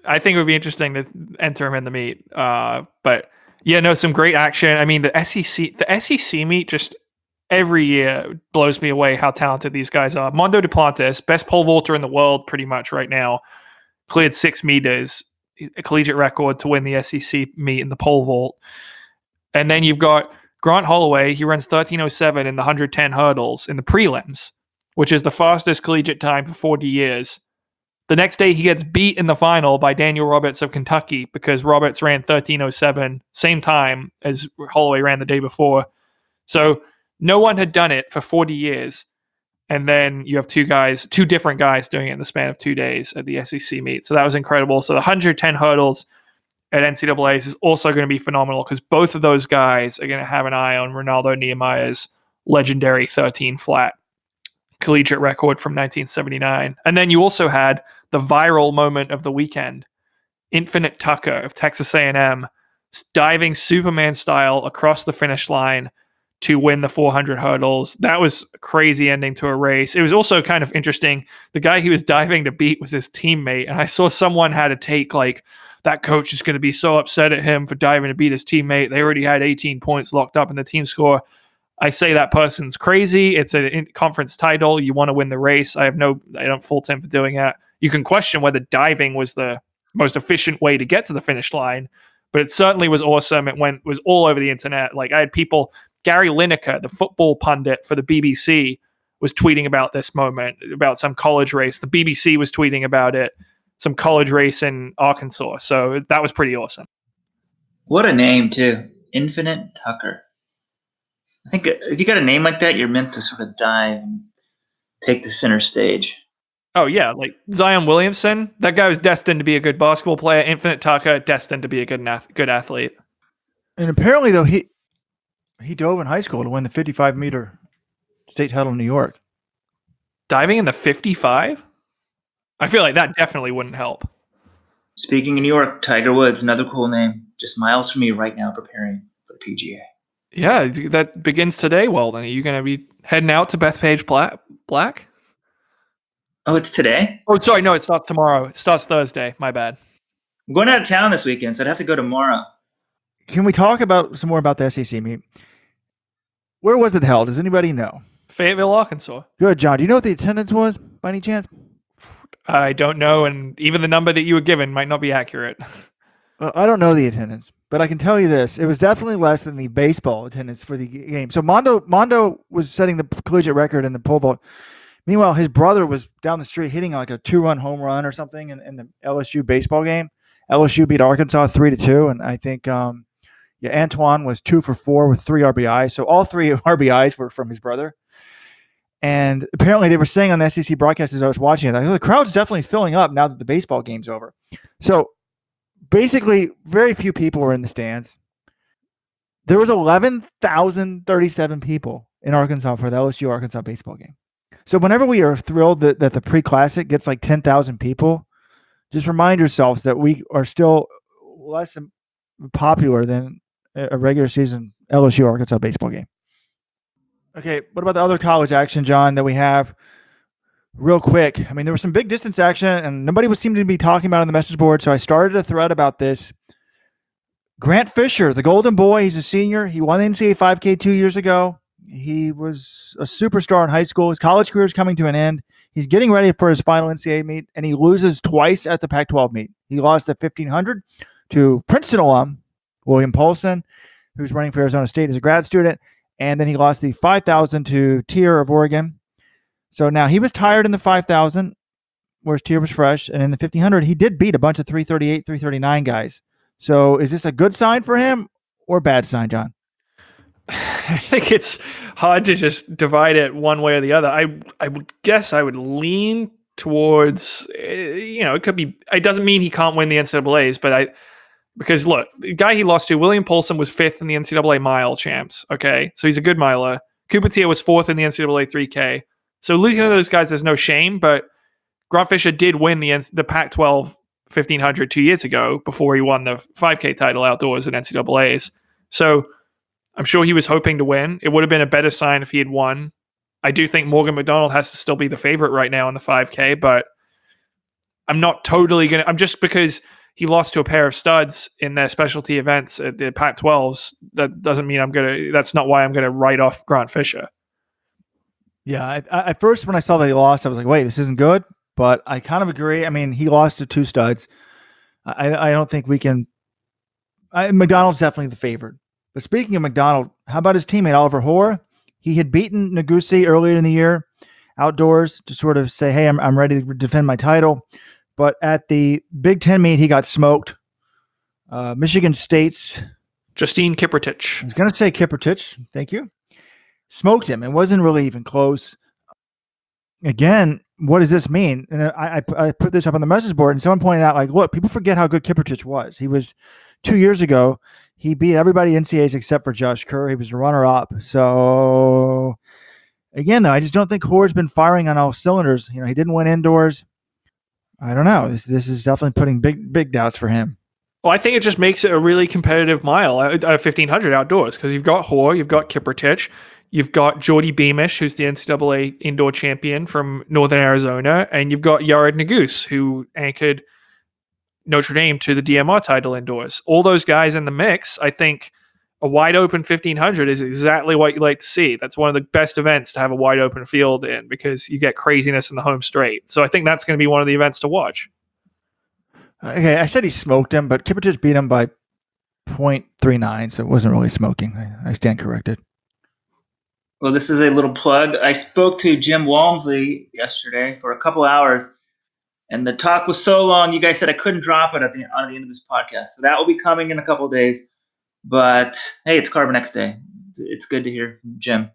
I think it would be interesting to enter him in the meet. But yeah, no, some great action. I mean, the SEC meet just every year blows me away how talented these guys are. Mondo Duplantis, best pole vaulter in the world pretty much right now, cleared 6 meters, a collegiate record to win the SEC meet in the pole vault. And then you've got Grant Holloway. He runs 13:07 in the 110 hurdles in the prelims, which is the fastest collegiate time for 40 years. The next day, he gets beat in the final by Daniel Roberts of Kentucky because Roberts ran 13:07, same time as Holloway ran the day before. So no one had done it for 40 years. And then you have two different guys doing it in the span of 2 days at the SEC meet. So that was incredible. So the 110 hurdles at NCAAs is also going to be phenomenal because both of those guys are going to have an eye on Ronaldo Niemeyer's legendary 13 flat collegiate record from 1979. And then you also had the viral moment of the weekend. Infinite Tucker of Texas A&M diving Superman style across the finish line to win the 400 hurdles. That was a crazy ending to a race. It was also kind of interesting. The guy he was diving to beat was his teammate. And I saw someone had a take like, that coach is going to be so upset at him for diving to beat his teammate. They already had 18 points locked up in the team score. I say that person's crazy. It's a conference title. You want to win the race. I don't fault him for doing that. You can question whether diving was the most efficient way to get to the finish line, but it certainly was awesome. It was all over the internet. Like I had people, Gary Lineker, the football pundit for the BBC, was tweeting about this moment, about some college race. The BBC was tweeting about it, some college race in Arkansas. So that was pretty awesome. What a name too. Infinite Tucker. I think if you got a name like that, you're meant to sort of dive and take the center stage. Oh, yeah. Like Zion Williamson, that guy was destined to be a good basketball player. Infinite Tucker, destined to be a good athlete. And apparently, though, he dove in high school to win the 55-meter state title in New York. Diving in the 55? I feel like that definitely wouldn't help. Speaking of New York, Tiger Woods, another cool name. Just miles from me right now preparing for the PGA. Yeah, that begins today. Well, then, are you going to be heading out to Bethpage Black? Oh, it's today? Oh, sorry. No, it starts tomorrow. It starts Thursday. My bad. I'm going out of town this weekend, so I'd have to go tomorrow. Can we talk some more about the SEC meet? Where was it held? Does anybody know? Fayetteville, Arkansas. Good, John. Do you know what the attendance was by any chance? I don't know, and even the number that you were given might not be accurate. Well, I don't know the attendance, but I can tell you this. It was definitely less than the baseball attendance for the game. So Mondo was setting the collegiate record in the pole vault. Meanwhile, his brother was down the street hitting like a 2-run home run or something in the LSU baseball game. LSU beat Arkansas 3-2, and I think Antoine was 2 for 4 with 3 RBIs. So all 3 RBIs were from his brother. And apparently they were saying on the SEC broadcast as I was watching it, like, the crowd's definitely filling up now that the baseball game's over. So basically, very few people were in the stands. There was 11,037 people in Arkansas for the LSU-Arkansas baseball game. So whenever we are thrilled that the pre-classic gets like 10,000 people, just remind yourselves that we are still less popular than a regular season LSU Arkansas baseball game. Okay, what about the other college action, John, that we have? Real quick, I mean, there was some big distance action, and nobody was seeming to be talking about it on the message board, so I started a thread about this. Grant Fisher, the Golden Boy, he's a senior. He won the NCAA 5K 2 years ago. He was a superstar in high school. His college career is coming to an end. He's getting ready for his final NCAA meet, and he loses twice at the Pac-12 meet. He lost at 1,500 to Princeton alum William Paulson, who's running for Arizona State as a grad student, and then he lost the 5,000 to Tier of Oregon. So now he was tired in the 5,000, whereas Tier was fresh, and in the 1,500, he did beat a bunch of 338, 339 guys. So is this a good sign for him or bad sign, John? I think it's hard to just divide it one way or the other. I would guess I would lean towards, it could be, it doesn't mean he can't win the NCAAs, but because look, the guy he lost to, William Paulson, was 5th in the NCAA mile champs. Okay. So he's a good miler. Cooper Tier was 4th in the NCAA 3K. So losing to those guys, there's no shame, but Grant Fisher did win the Pac-12 1,500 2 years ago before he won the 5K title outdoors in NCAAs. So I'm sure he was hoping to win. It would have been a better sign if he had won. I do think Morgan McDonald has to still be the favorite right now in the 5K, but I'm not totally going to... I'm just because he lost to a pair of studs in their specialty events at the Pac-12s, that doesn't mean that's not why I'm going to write off Grant Fisher. Yeah, at first when I saw that he lost, I was like, wait, this isn't good. But I kind of agree. I mean, he lost to 2 studs. I don't think we can... McDonald's definitely the favorite. But speaking of McDonald, how about his teammate, Oliver Hoare? He had beaten Nagusi earlier in the year outdoors to sort of say, hey, I'm ready to defend my title. But at the Big Ten meet, he got smoked. Michigan State's... Justine Kiprotich. I was going to say Kiprotich. Thank you. Smoked him. It wasn't really even close. Again, what does this mean? And I put this up on the message board, and someone pointed out, like, look, people forget how good Kiprotich was. He was 2 years ago. He beat everybody in NCAAs except for Josh Kerr. He was a runner-up. So, again, though, I just don't think Hoare's been firing on all cylinders. He didn't win indoors. I don't know. This is definitely putting big doubts for him. Well, I think it just makes it a really competitive mile, 1,500 outdoors, because you've got Hoare, you've got Kiprotich, you've got Jordy Beamish, who's the NCAA indoor champion from Northern Arizona, and you've got Yared Nuguse, who anchored Notre Dame to the DMR title indoors. All those guys in the mix, I think a wide open 1,500 is exactly what you like to see. That's one of the best events to have a wide open field in because you get craziness in the home straight. So I think that's going to be one of the events to watch. Okay, I said he smoked him, but Kiprotich beat him by 0.39, so it wasn't really smoking. I stand corrected. Well, this is a little plug. I spoke to Jim Walmsley yesterday for a couple hours, and the talk was so long, you guys said I couldn't drop it on the end of this podcast. So that will be coming in a couple of days. But, hey, it's Carbon X Day. It's good to hear from Jim.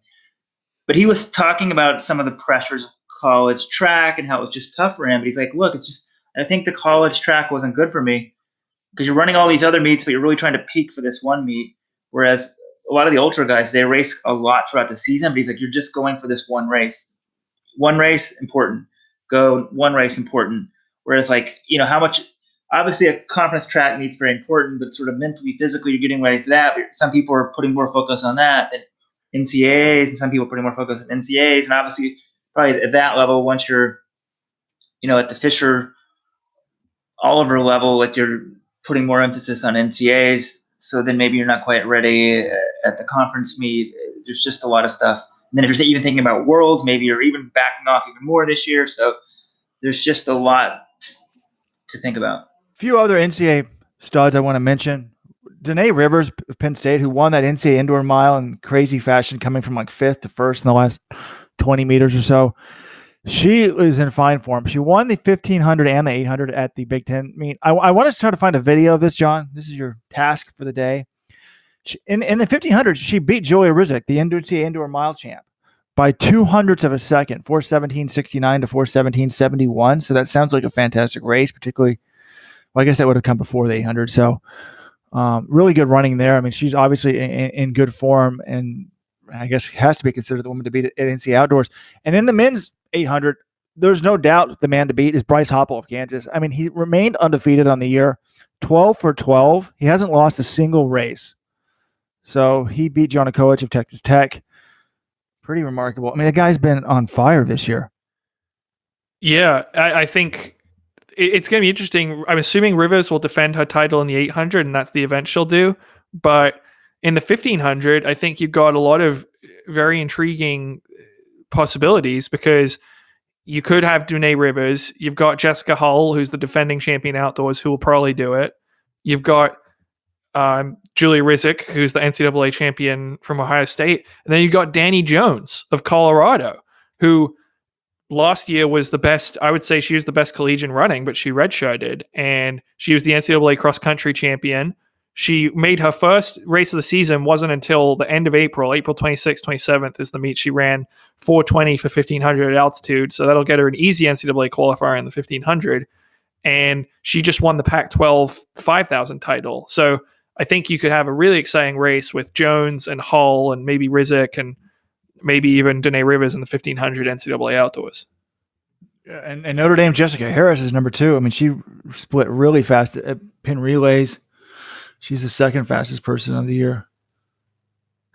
But he was talking about some of the pressures of college track and how it was just tough for him. But he's like, look, it's just I think the college track wasn't good for me because you're running all these other meets, but you're really trying to peak for this one meet. Whereas a lot of the ultra guys, they race a lot throughout the season, but he's like, you're just going for this one race. One race, important. Go one race, important. Whereas how much, obviously a conference track meet's very important, but sort of mentally, physically, you're getting ready for that. Some people are putting more focus on that than NCAAs, and some people are putting more focus on NCAAs. And obviously, probably at that level, once you're, at the Fisher Oliver level, you're putting more emphasis on NCAAs, so then maybe you're not quite ready at the conference meet. There's just a lot of stuff. And then if you're even thinking about Worlds, maybe you're even backing off even more this year. So there's just a lot to think about. A few other NCAA studs I want to mention. Danae Rivers of Penn State, who won that NCAA indoor mile in crazy fashion, coming from 5th to 1st in the last 20 meters or so. She is in fine form. She won the 1,500 and the 800 at the Big Ten meet. I want to try to find a video of this, John. This is your task for the day. In the 1,500, she beat Julia Rizek, the NCAA indoor mile champ, by 0.02 of a second, 4:17.69 to 4:17.71. So that sounds like a fantastic race, particularly, well, I guess that would have come before the 800. So really good running there. I mean, she's obviously in good form, and I guess has to be considered the woman to beat at NCAA outdoors. And in the men's 800, there's no doubt the man to beat is Bryce Hoppel of Kansas. I mean, he remained undefeated on the year, 12 for 12. He hasn't lost a single race. So he beat Jonah Koech of Texas Tech. Pretty remarkable. I mean, the guy's been on fire this year. Yeah, I think it's going to be interesting. I'm assuming Rivers will defend her title in the 800, and that's the event she'll do. But in the 1500, I think you've got a lot of very intriguing possibilities because you could have Dune Rivers. You've got Jessica Hull, who's the defending champion outdoors, who will probably do it. You've got Julia Rizek, who's the NCAA champion from Ohio State. And then you've got Danny Jones of Colorado, who last year was the best. I would say she was the best collegiate running, but she redshirted, and she was the NCAA cross country champion. She made her first race of the season wasn't until the end of April 26th, 27th is the meet. She ran 4:20 for 1500 at altitude. So that'll get her an easy NCAA qualifier in the 1500. And she just won the Pac-12 5,000 title. So I think you could have a really exciting race with Jones and Hull and maybe Rizek and maybe even Danae Rivers in the 1500 NCAA outdoors. And Notre Dame Jessica Harris is number 2. I mean, she split really fast at pin relays. She's the second fastest person of the year.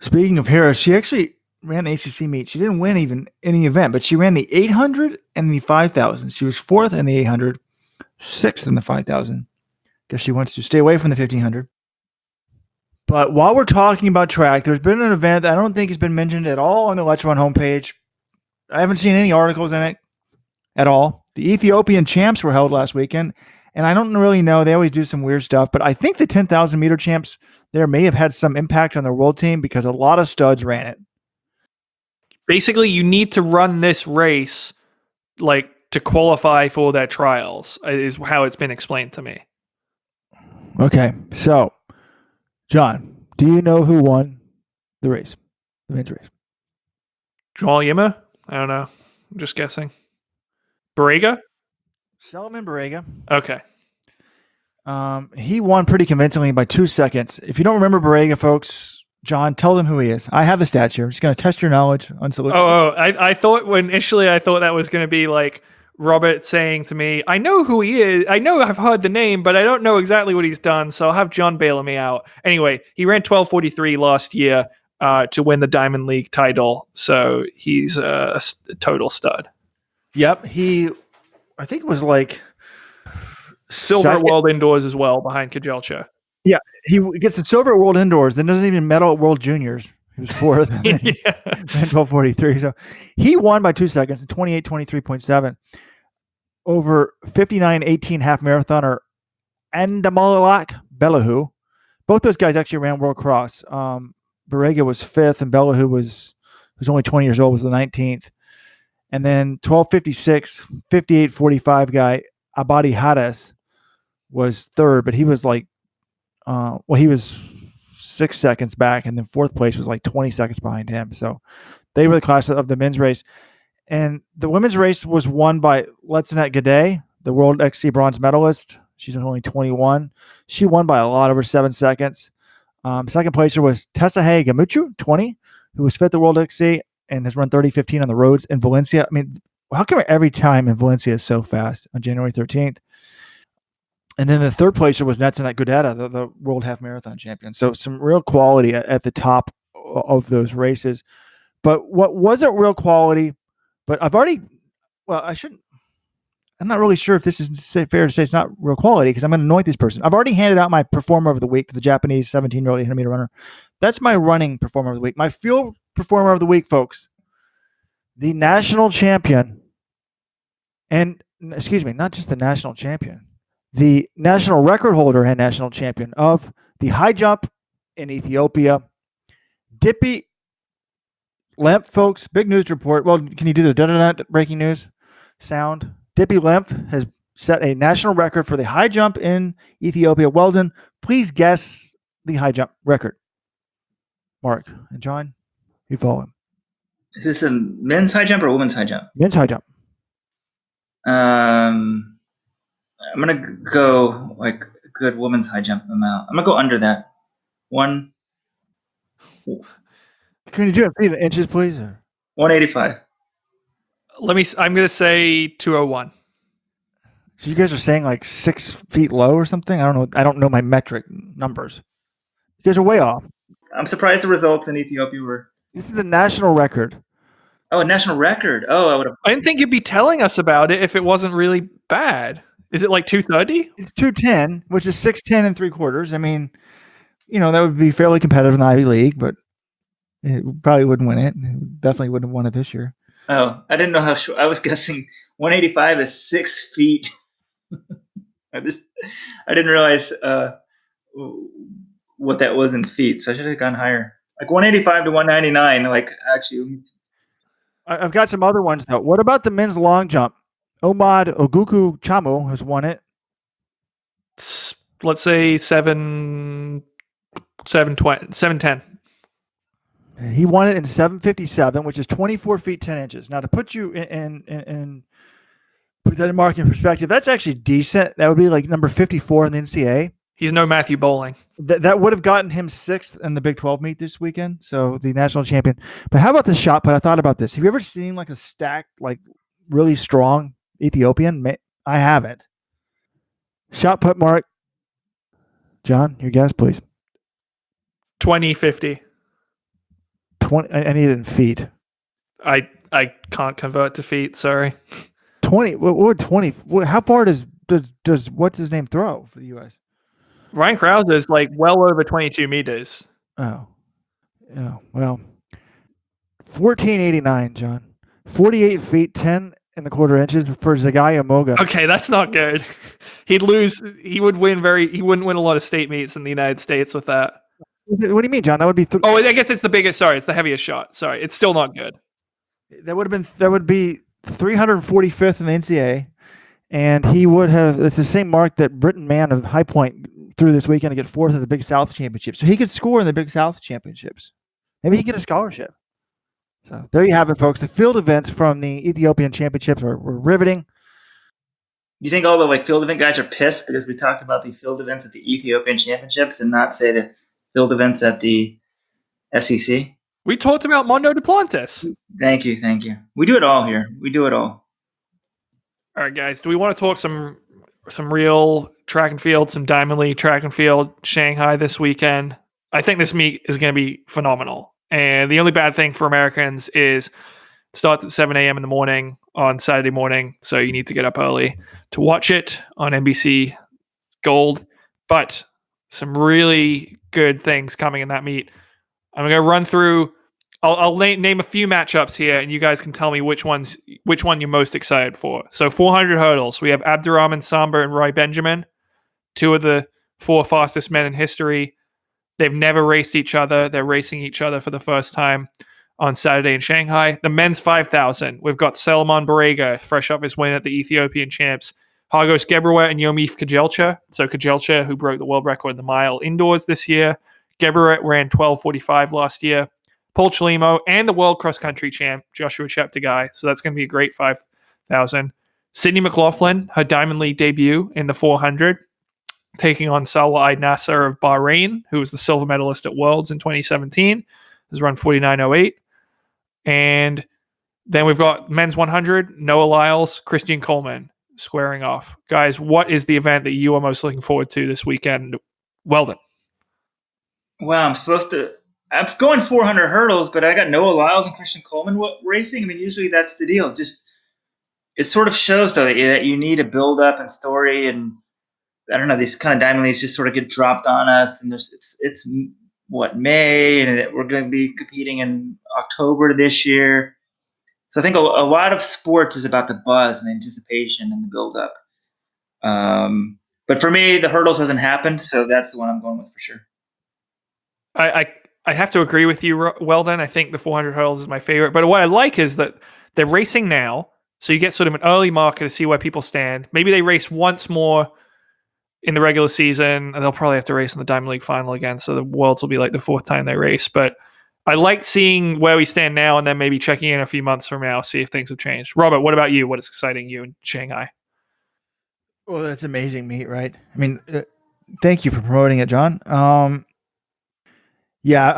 Speaking of Harris, she actually ran the ACC meet. She didn't win even any event, but she ran the 800 and the 5,000. She was 4th in the 800, 6th in the 5,000. Guess she wants to stay away from the 1,500. But while we're talking about track, there's been an event that I don't think has been mentioned at all on the Let's Run homepage. I haven't seen any articles in it at all. The Ethiopian champs were held last weekend, and I don't really know. They always do some weird stuff, but I think the 10,000 meter champs there may have had some impact on the world team because a lot of studs ran it. Basically, you need to run this race like to qualify for their trials, is how it's been explained to me. Okay, so John, do you know who won the race, the men's race? Jamal Yima? I don't know. I'm just guessing. Barega? Solomon Barega. Okay. He won pretty convincingly by 2 seconds. If you don't remember Barega, folks, John, tell them who he is. I have the stats here. I'm just going to test your knowledge on salute. I thought I thought that was going to be like Robert saying to me, I know who he is. I know I've heard the name, but I don't know exactly what he's done. So I'll have John bail me out. Anyway, he ran 12:43 last year to win the Diamond League title. So he's a total stud. Yep. I think it was like silver at World Indoors as well behind Kajelcha. Yeah. He gets the silver at World Indoors, then doesn't even medal at World Juniors. He was 4th and ran 12:43. So he won by 2 seconds in 28:23.7 over 59:18 half marathoner Andamalak Belahu. Both those guys actually ran World Cross. Barega was 5th, and Belahu who's only 20 years old, was the 19th. And then 12:56, 58:45 guy Abadi Hades was 3rd, but he was like, he was 6 seconds back, and then 4th place was like 20 seconds behind him. So they were the class of the men's race. And the women's race was won by Letzinet Gade, the World XC bronze medalist. She's only 21. She won by a lot, over 7 seconds. Second placer was Tessahe Gamuchu, 20, who was 5th at World XC and has run 30:15 on the roads in Valencia. I mean, how come every time in Valencia is so fast on January 13th? And then the third placer was Netzanet Gudeta, the World Half Marathon champion. So some real quality at the top of those races. But what wasn't real quality, but I'm not really sure if this is fair to say it's not real quality because I'm going to anoint this person. I've already handed out my performer of the week to the Japanese 17-year-old 800-meter runner. That's my running performer of the week. My field performer of the week, folks, the national champion, and excuse me, not just the national champion, the national record holder and national champion of the high jump in Ethiopia, Dippy Lemp, folks. Big news report. Well, can you do the da-da-da breaking news sound? Dippy Lemp has set a national record for the high jump in Ethiopia. Weldon, please guess the high jump record. Mark and John, you follow him. Is this a men's high jump or a women's high jump? Men's high jump. I'm going to go like a good women's high jump amount. I'm going to go under that. One. Can you do it in inches, please? 185. I'm going to say 201. So you guys are saying like 6 feet low or something? I don't know. I don't know my metric numbers. You guys are way off. I'm surprised the results in Ethiopia were. This is the national record. Oh, a national record. Oh, I would have. I didn't think you'd be telling us about it if it wasn't really bad. Is it like 230? It's 210, which is 6'10 and 3/4. I mean, that would be fairly competitive in the Ivy League, but it probably wouldn't win it. It definitely wouldn't have won it this year. Oh, I didn't know how short. I was guessing 185 is 6 feet. I didn't realize what that was in feet, so I should have gone higher. Like 185 to 199. Like actually, I've got some other ones though. What about the men's long jump? Omad Oguku Chamu has won it. Let's say 710. He won it in 7:57, which is 24 feet 10 inches. Now, to put you in put that in market perspective, that's actually decent. That would be like number 54 in the NCAA. He's no Matthew Boling. That would have gotten him 6th in the Big 12 meet this weekend, so the national champion. But how about the shot put? I thought about this. Have you ever seen like a stacked, like really strong Ethiopian? I haven't. Shot put, Mark. John, your guess, please. 2050. 20. I need it in feet. I can't convert to feet. Sorry. 20. What would 20? How far does what's his name throw for the U.S.? Ryan Krause is like well over 22 meters. Oh, well, 1489, John. 48 feet 10.25 inches for Zagaia Moga. Okay, that's not good. He'd lose. He wouldn't win a lot of state meets in the United States with that. What do you mean, John? That would be. Oh, I guess it's the biggest. Sorry, it's the heaviest shot. Sorry, it's still not good. That would be 345th in the NCAA, and he would have. It's the same mark that Britton Mann of High Point threw this weekend to get 4th at the Big South Championship. So he could score in the Big South Championships. Maybe he could get a scholarship. So there you have it, folks. The field events from the Ethiopian Championships were riveting. You think all the field event guys are pissed because we talked about the field events at the Ethiopian Championships and not say the field events at the SEC? We talked about Mondo Duplantis. Thank you. We do it all here. We do it all. All right, guys. Do we want to talk some real track and field, some Diamond League track and field, Shanghai this weekend? I think this meet is going to be phenomenal. And the only bad thing for Americans is it starts at 7 a.m. in the morning on Saturday morning. So you need to get up early to watch it on NBC Gold. But some really good things coming in that meet. I'm going to run through. I'll name a few matchups here, and you guys can tell me which one you're most excited for. So 400 hurdles. We have Abdurrahman Samba and Roy Benjamin, 2 of the 4 fastest men in history. They've never raced each other. They're racing each other for the first time on Saturday in Shanghai. The men's 5,000. We've got Selman Barega, fresh off his win at the Ethiopian Champs. Hagos Gebrewe and Yomif Kajelcha. So Kajelcha, who broke the world record in the mile indoors this year. Gebrewe ran 12:45 last year. Paul Chelimo and the world cross-country champ, Joshua Cheptegei. So that's going to be a great 5,000. Sydney McLaughlin, her Diamond League debut in the 400, taking on Salwa Eid Nasser of Bahrain, who was the silver medalist at Worlds in 2017, has run 49.08. And then we've got men's 100, Noah Lyles, Christian Coleman squaring off. Guys, what is the event that you are most looking forward to this weekend? Weldon. Wow, I'm going 400 hurdles, but I got Noah Lyles and Christian Coleman racing. I mean, usually that's the deal. Just it sort of shows though that you need a build up and story, and I don't know, these kind of Diamond Leagues just sort of get dropped on us. And it's May, and we're going to be competing in October this year. So I think a lot of sports is about the buzz and the anticipation and the build up. But for me, the hurdles hasn't happened, so that's the one I'm going with for sure. I have to agree with you, Weldon. I think the 400 hurdles is my favorite. But what I like is that they're racing now, so you get sort of an early marker to see where people stand. Maybe they race once more in the regular season, and they'll probably have to race in the Diamond League final again, so the Worlds will be like the 4th time they race. But I like seeing where we stand now and then maybe checking in a few months from now, see if things have changed. Robert, what about you? What is exciting you in Shanghai? Well, that's amazing meet, right? I mean, thank you for promoting it, John. Yeah,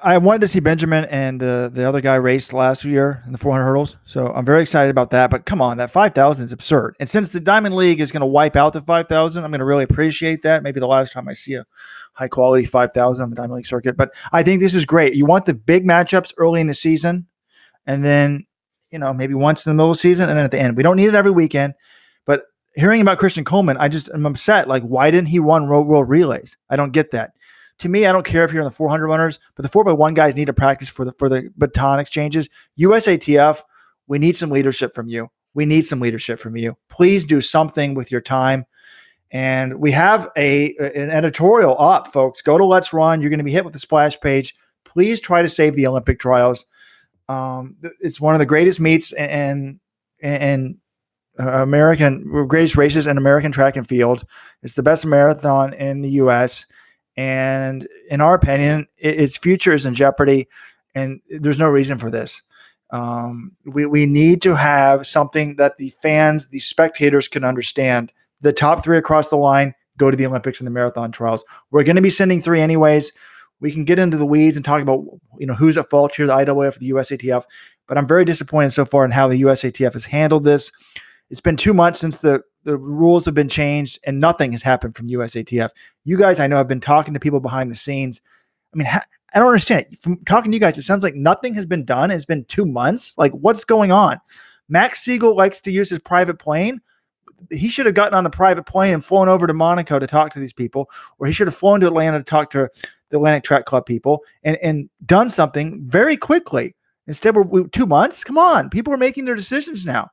I wanted to see Benjamin and the other guy race last year in the 400 hurdles, so I'm very excited about that. But come on, that 5,000 is absurd. And since the Diamond League is going to wipe out the 5,000, I'm going to really appreciate that. Maybe the last time I see a high quality 5,000 on the Diamond League circuit. But I think this is great. You want the big matchups early in the season, and then maybe once in the middle of the season, and then at the end. We don't need it every weekend. But hearing about Christian Coleman, I'm upset. Like, why didn't he run world relays? I don't get that. To me, I don't care if you're in the 400 runners, but the 4x1 guys need to practice for the baton exchanges. USATF, we need some leadership from you. Please do something with your time. And we have an editorial up, folks. Go to Let's Run. You're going to be hit with the splash page. Please try to save the Olympic trials. It's one of the greatest meets and greatest races in American track and field. It's the best marathon in the U.S. And in our opinion, its future is in jeopardy, and there's no reason for this. We need to have something that the fans, the spectators can understand. The top 3 across the line go to the Olympics and the marathon trials. We're going to be sending 3 anyways. We can get into the weeds and talk about who's at fault here, the IAAF, the USATF. But I'm very disappointed so far in how the USATF has handled this. It's been 2 months since the rules have been changed, and nothing has happened from USATF. You guys, I know, have been talking to people behind the scenes. I mean, I don't understand it. From talking to you guys, it sounds like nothing has been done. It's been 2 months. Like, what's going on? Max Siegel likes to use his private plane. He should have gotten on the private plane and flown over to Monaco to talk to these people, or he should have flown to Atlanta to talk to the Atlantic Track Club people and done something very quickly. Instead, we're 2 months. Come on. People are making their decisions now.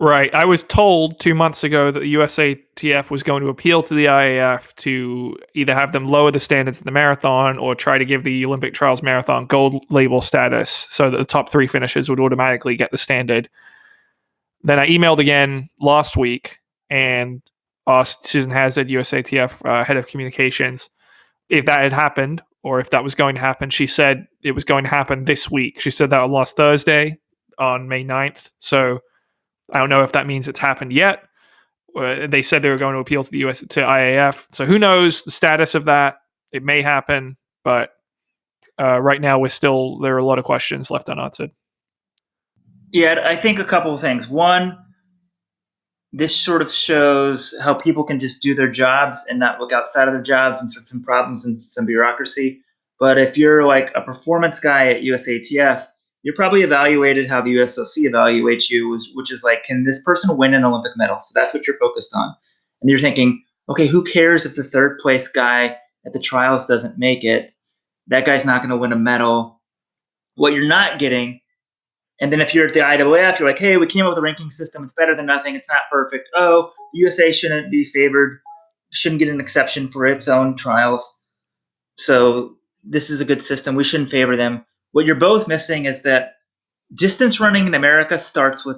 Right. I was told 2 months ago that the USATF was going to appeal to the IAAF to either have them lower the standards in the marathon or try to give the Olympic Trials Marathon gold label status so that the top 3 finishers would automatically get the standard. Then I emailed again last week and asked Susan Hazard, USATF head of communications, if that had happened or if that was going to happen. She said it was going to happen this week. She said that on last Thursday on May 9th. So I don't know if that means it's happened yet. They said they were going to appeal to the IAAF. So who knows the status of that? It may happen, but right now there are a lot of questions left unanswered. Yeah, I think a couple of things. One, this sort of shows how people can just do their jobs and not look outside of their jobs and sort of some problems and some bureaucracy. But if you're like a performance guy at USATF, you're probably evaluated how the USOC evaluates you, which is like, can this person win an Olympic medal? So that's what you're focused on. And you're thinking, okay, who cares if the 3rd place guy at the trials doesn't make it? That guy's not going to win a medal. What you're not getting, and then if you're at the IAAF, you're like, hey, we came up with a ranking system. It's better than nothing. It's not perfect. Oh, the USA shouldn't be favored, shouldn't get an exception for its own trials. So this is a good system. We shouldn't favor them. What you're both missing is that distance running in America starts with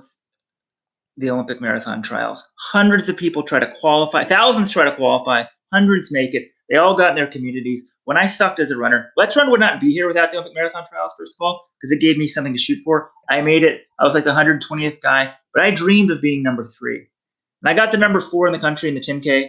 the Olympic marathon trials. Hundreds of people try to qualify. Thousands try to qualify. Hundreds make it. They all got in their communities. When I sucked as a runner, Let's Run would not be here without the Olympic marathon trials, first of all, because it gave me something to shoot for. I made it. I was like the 120th guy, but I dreamed of being number 3. And I got the number 4 in the country in the 10K.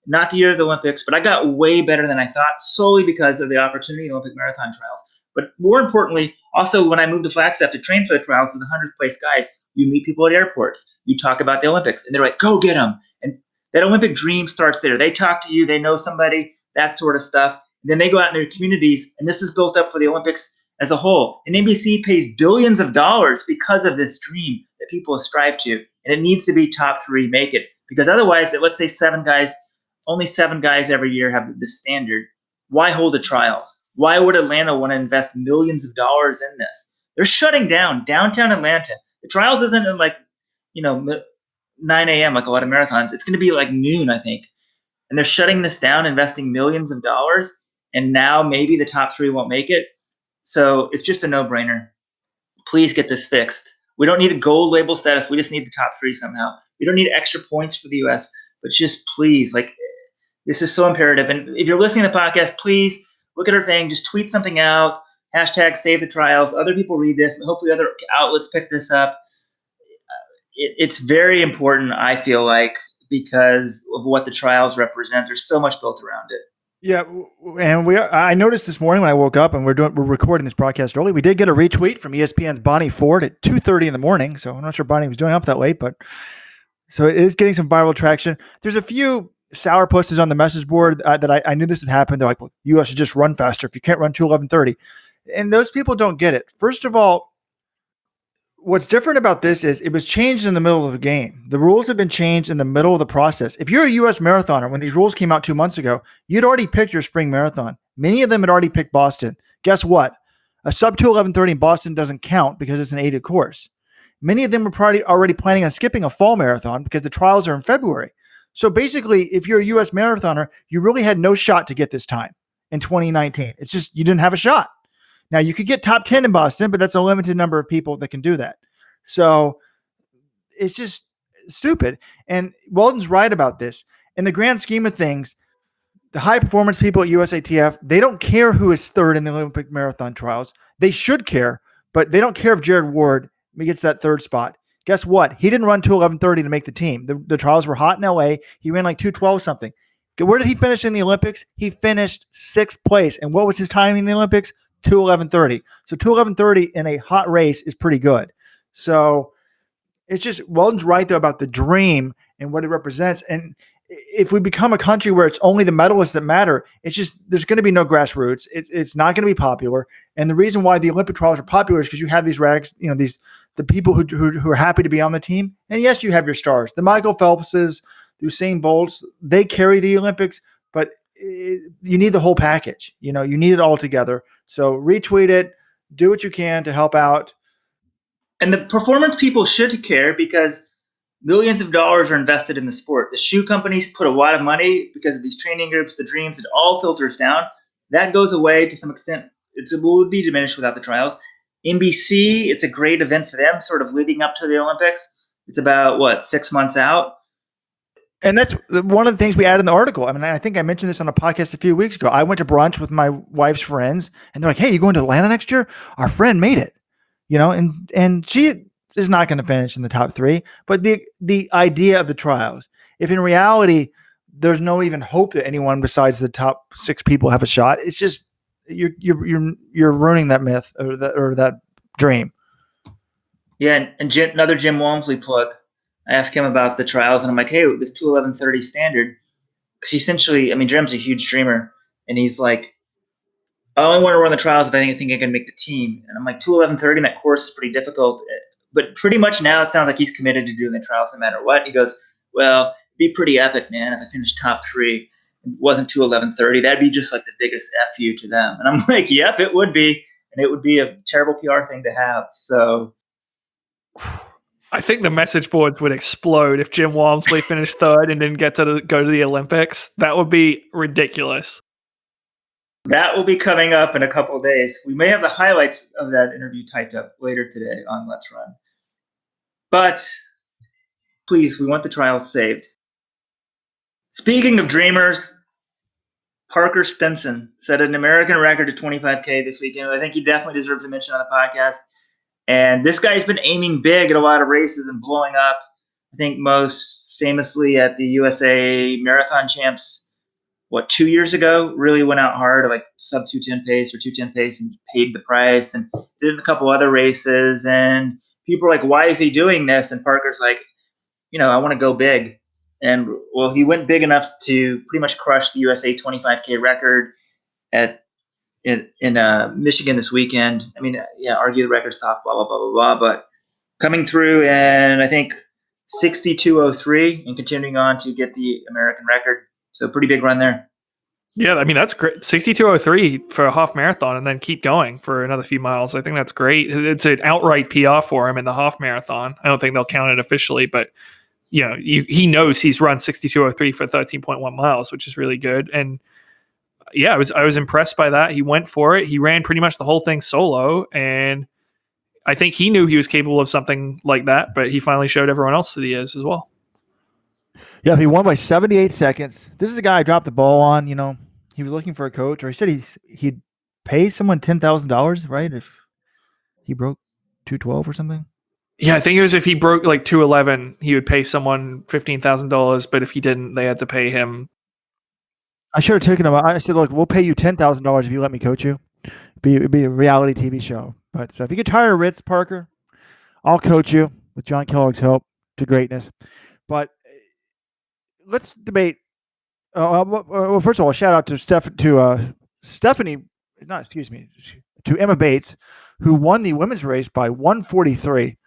Not the year of the Olympics, but I got way better than I thought solely because of the opportunity in Olympic marathon trials. But more importantly, also when I moved to Flagstaff to train for the trials as the 100th place guys, you meet people at airports. You talk about the Olympics, and they're like, go get them. And that Olympic dream starts there. They talk to you. They know somebody, that sort of stuff. And then they go out in their communities, and this is built up for the Olympics as a whole. And NBC pays billions of dollars because of this dream that people strive to. And it needs to be top 3 make it. Because otherwise, let's say 7 guys, only 7 guys every year have this standard. Why hold the trials? Why would Atlanta want to invest millions of dollars in this? They're shutting down downtown Atlanta. The trials isn't in 9 a.m. like a lot of marathons. It's going to be like noon, I think. And they're shutting this down, investing millions of dollars. And now maybe the top 3 won't make it. So it's just a no-brainer. Please get this fixed. We don't need a gold label status. We just need the top 3 somehow. We don't need extra points for the U.S. But just please, this is so imperative. And if you're listening to the podcast, please look at our thing. Just tweet something out. Hashtag save the trials. Other people read this. And hopefully other outlets pick this up. It's very important, I feel like, because of what the trials represent. There's so much built around it. Yeah, and I noticed this morning when I woke up and we're recording this broadcast early, we did get a retweet from ESPN's Bonnie Ford at 2:30 in the morning. So I'm not sure Bonnie was doing up that late, but so it is getting some viral traction. There's a few sourpuss is on the message board that I knew this had happened. They're like, well, you should just run faster if you can't run 2:11:30. And those people don't get it. First of all, what's different about this is it was changed in the middle of the game. The rules have been changed in the middle of the process. If you're a U.S. marathoner, when these rules came out 2 months ago, you'd already picked your spring marathon. Many of them had already picked Boston. Guess what? A sub 2:11:30 in Boston doesn't count because it's an aided course. Many of them were probably already planning on skipping a fall marathon because the trials are in February. So basically, if you're a U.S. marathoner, you really had no shot to get this time in 2019. It's just you didn't have a shot. Now, you could get top 10 in Boston, but that's a limited number of people that can do that. So it's just stupid. And Weldon's right about this. In the grand scheme of things, the high performance people at USATF, they don't care who is third in the Olympic marathon trials. They should care, but they don't care if Jared Ward gets that third spot. Guess what? He didn't run 2:11:30 to make the team. The trials were hot in LA. He ran like 2:12 something. Where did he finish in the Olympics? He finished 6th place. And what was his time in the Olympics? 2:11:30. So 2:11:30 in a hot race is pretty good. So it's just Weldon's right though about the dream and what it represents. And if we become a country where it's only the medalists that matter, it's just there's going to be no grassroots. It's not going to be popular. And the reason why the Olympic trials are popular is because you have these rags, the people who are happy to be on the team. And yes, you have your stars, the Michael Phelpses, the Usain Bolts. They carry the Olympics, but you need the whole package. You need it all together. So retweet it, do what you can to help out. And the performance people should care because millions of dollars are invested in the sport. The shoe companies put a lot of money because of these training groups, the dreams, it all filters down. That goes away to some extent. It would be diminished without the trials. NBC, it's a great event for them, sort of leading up to the Olympics. It's about, 6 months out? And that's one of the things we added in the article. I mean, I think I mentioned this on a podcast a few weeks ago. I went to brunch with my wife's friends, and they're like, hey, you going to Atlanta next year? Our friend made it, and she is not going to finish in the top 3. But the idea of the trials, if in reality there's no even hope that anyone besides the top 6 people have a shot, it's just you're ruining that myth or that dream. Yeah, and another Jim Walmsley plug. I asked him about the trials, and I'm like, hey, this 2:11:30 standard, because essentially, Jim's a huge dreamer, and he's like, I only want to run the trials if I think I can make the team. And I'm like, 2:11:30, that course is pretty difficult. But pretty much now it sounds like he's committed to doing the trials no matter what. And he goes, well, it'd be pretty epic, man, if I finished top 3. It wasn't 2:11:30. That'd be just like the biggest F you to them. And I'm like, yep, it would be. And it would be a terrible PR thing to have. So I think the message boards would explode if Jim Walmsley finished 3rd and didn't get to go to the Olympics. That would be ridiculous. That will be coming up in a couple of days. We may have the highlights of that interview typed up later today on Let's Run. But please, we want the trials saved. Speaking of dreamers, Parker Stinson set an American record at 25K this weekend. I think he definitely deserves a mention on the podcast. And this guy's been aiming big at a lot of races and blowing up. I think most famously at the USA Marathon Champs, 2 years ago, really went out hard at like sub 2:10 pace or 2:10 pace and paid the price, and did a couple other races. And people are like, why is he doing this? And Parker's like, I want to go big. And well, he went big enough to pretty much crush the USA 25K record in Michigan this weekend. Argue the record soft, blah, blah, blah, blah, blah. But coming through and I think 62:03 and continuing on to get the American record. So pretty big run there. Yeah, that's great. 62:03 for a half marathon and then keep going for another few miles. I think that's great. It's an outright PR for him in the half marathon. I don't think they'll count it officially, but he knows he's run 62:03 for 13.1 miles, which is really good. And yeah, I was impressed by that. He went for it. He ran pretty much the whole thing solo, and I think he knew he was capable of something like that, but he finally showed everyone else that he is as well. Yeah, he won by 78 seconds. This is a guy I dropped the ball on. He was looking for a coach, or he said he'd pay someone $10,000, right? If he broke 2:12 or something. Yeah, I think it was if he broke like 2:11, he would pay someone $15,000, but if he didn't, they had to pay him. I should have taken him. I said, look, we'll pay you $10,000 if you let me coach you. It'd be a reality TV show. But so if you could hire Ritz, Parker, I'll coach you with John Kellogg's help to greatness. But let's debate Well, first of all, shout out to Stephanie, not excuse me, to Emma Bates, who won the women's race by 143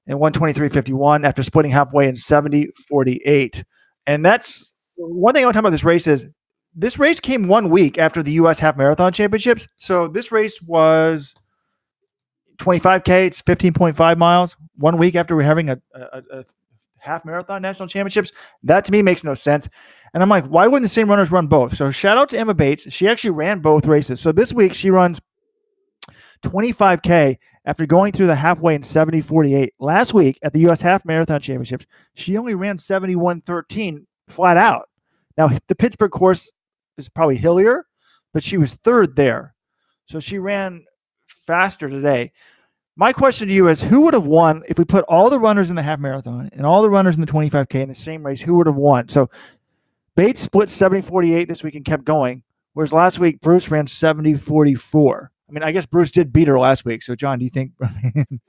and 123.51 after splitting halfway in 70.48. And that's one thing I want to talk about this race is this race came 1 week after the U.S. Half Marathon Championships. So this race was 25K. It's 15.5 miles. 1 week after we're having a half marathon national championships. That to me makes no sense. And I'm like, why wouldn't the same runners run both? So shout out to Emma Bates. She actually ran both races. So this week she runs 25K after going through the halfway in 70.48. Last week at the U.S. Half Marathon Championships, she only ran 71.13 flat out. Now, the Pittsburgh course is probably hillier, but she was third there. So she ran faster today. My question to you is, who would have won if we put all the runners in the half marathon and all the runners in the 25K in the same race? Who would have won? So Bates split 70.48 this week and kept going, whereas last week Bruce ran 70.44. I mean, I guess Bruce did beat her last week. So, John, do you think?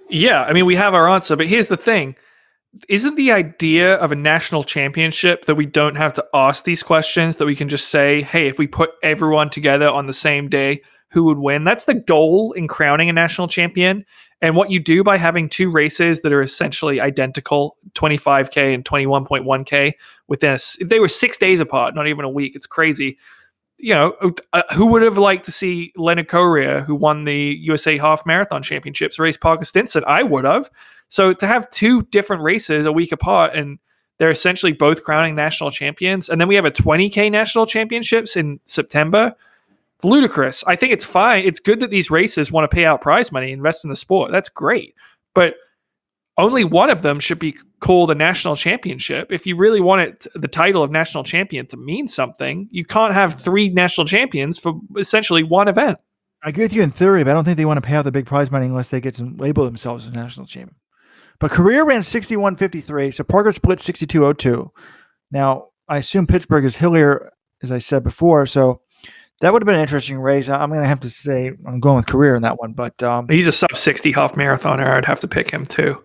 Yeah, I mean, we have our answer, but here's the thing. Isn't the idea of a national championship that we don't have to ask these questions, that we can just say, hey, if we put everyone together on the same day, who would win? That's the goal in crowning a national champion. And what you do by having two races that are essentially identical, 25K and 21.1K, they were 6 days apart, not even a week. It's crazy. You know, who would have liked to see Leonard Correa, who won the USA Half Marathon Championships, race Parker Stinson? I would have. So to have two different races a week apart, and they're essentially both crowning national champions, and then we have a 20K national championships in September, it's ludicrous. I think it's fine. It's good that these races want to pay out prize money, invest in the sport. That's great. But only one of them should be called a national championship. If you really want the title of national champion to mean something, you can't have three national champions for essentially one event. I agree with you in theory, but I don't think they want to pay out the big prize money unless they get to label themselves as national champion. But Correa ran 61.53, so Parker split 62.02. Now, I assume Pittsburgh is hillier, as I said before, so that would have been an interesting race. I'm going to have to say I'm going with Correa in that one. But he's a sub-60 half marathoner. I'd have to pick him too.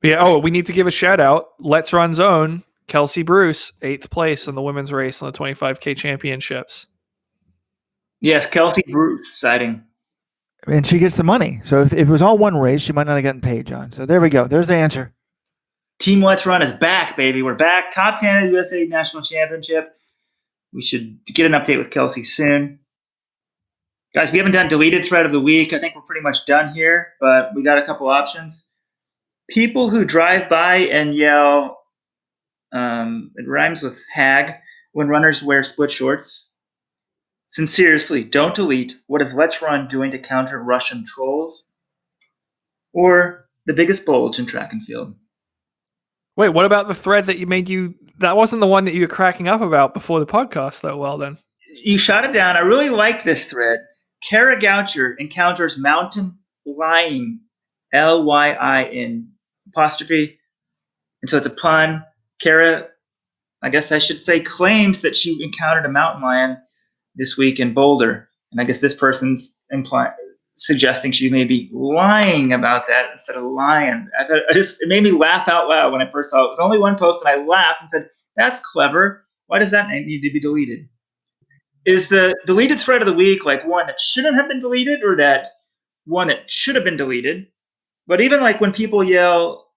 But yeah. Oh, we need to give a shout out. Let's Run Zone. Kelsey Bruce, 8th place in the women's race on the 25K championships. Yes, Kelsey Bruce sighting. And she gets the money. So if it was all one race, she might not have gotten paid, John. So there we go. There's the answer. Team Let's Run is back, baby. We're back. Top 10 of the USA National Championship. We should get an update with Kelsey soon. Guys, we haven't done deleted thread of the week. I think we're pretty much done here, but we got a couple options. People who drive by and yell, it rhymes with hag, when runners wear split shorts. Sincerely, don't delete. What is Let's Run doing to counter Russian trolls? Or the biggest bulge in track and field. Wait, what about the thread that that wasn't the one that you were cracking up about before the podcast, though? Well, then. You shot it down. I really like this thread. Kara Goucher encounters mountain lion, Lyin apostrophe. And so it's a pun. Kara, I guess I should say, claims that she encountered a mountain lion this week in Boulder. And I guess this person's suggesting she may be lying about that instead of lying. It made me laugh out loud when I first saw it. It was only one post, and I laughed and said, that's clever. Why does that need to be deleted? Is the deleted thread of the week like one that shouldn't have been deleted, or that one that should have been deleted? But even like when people yell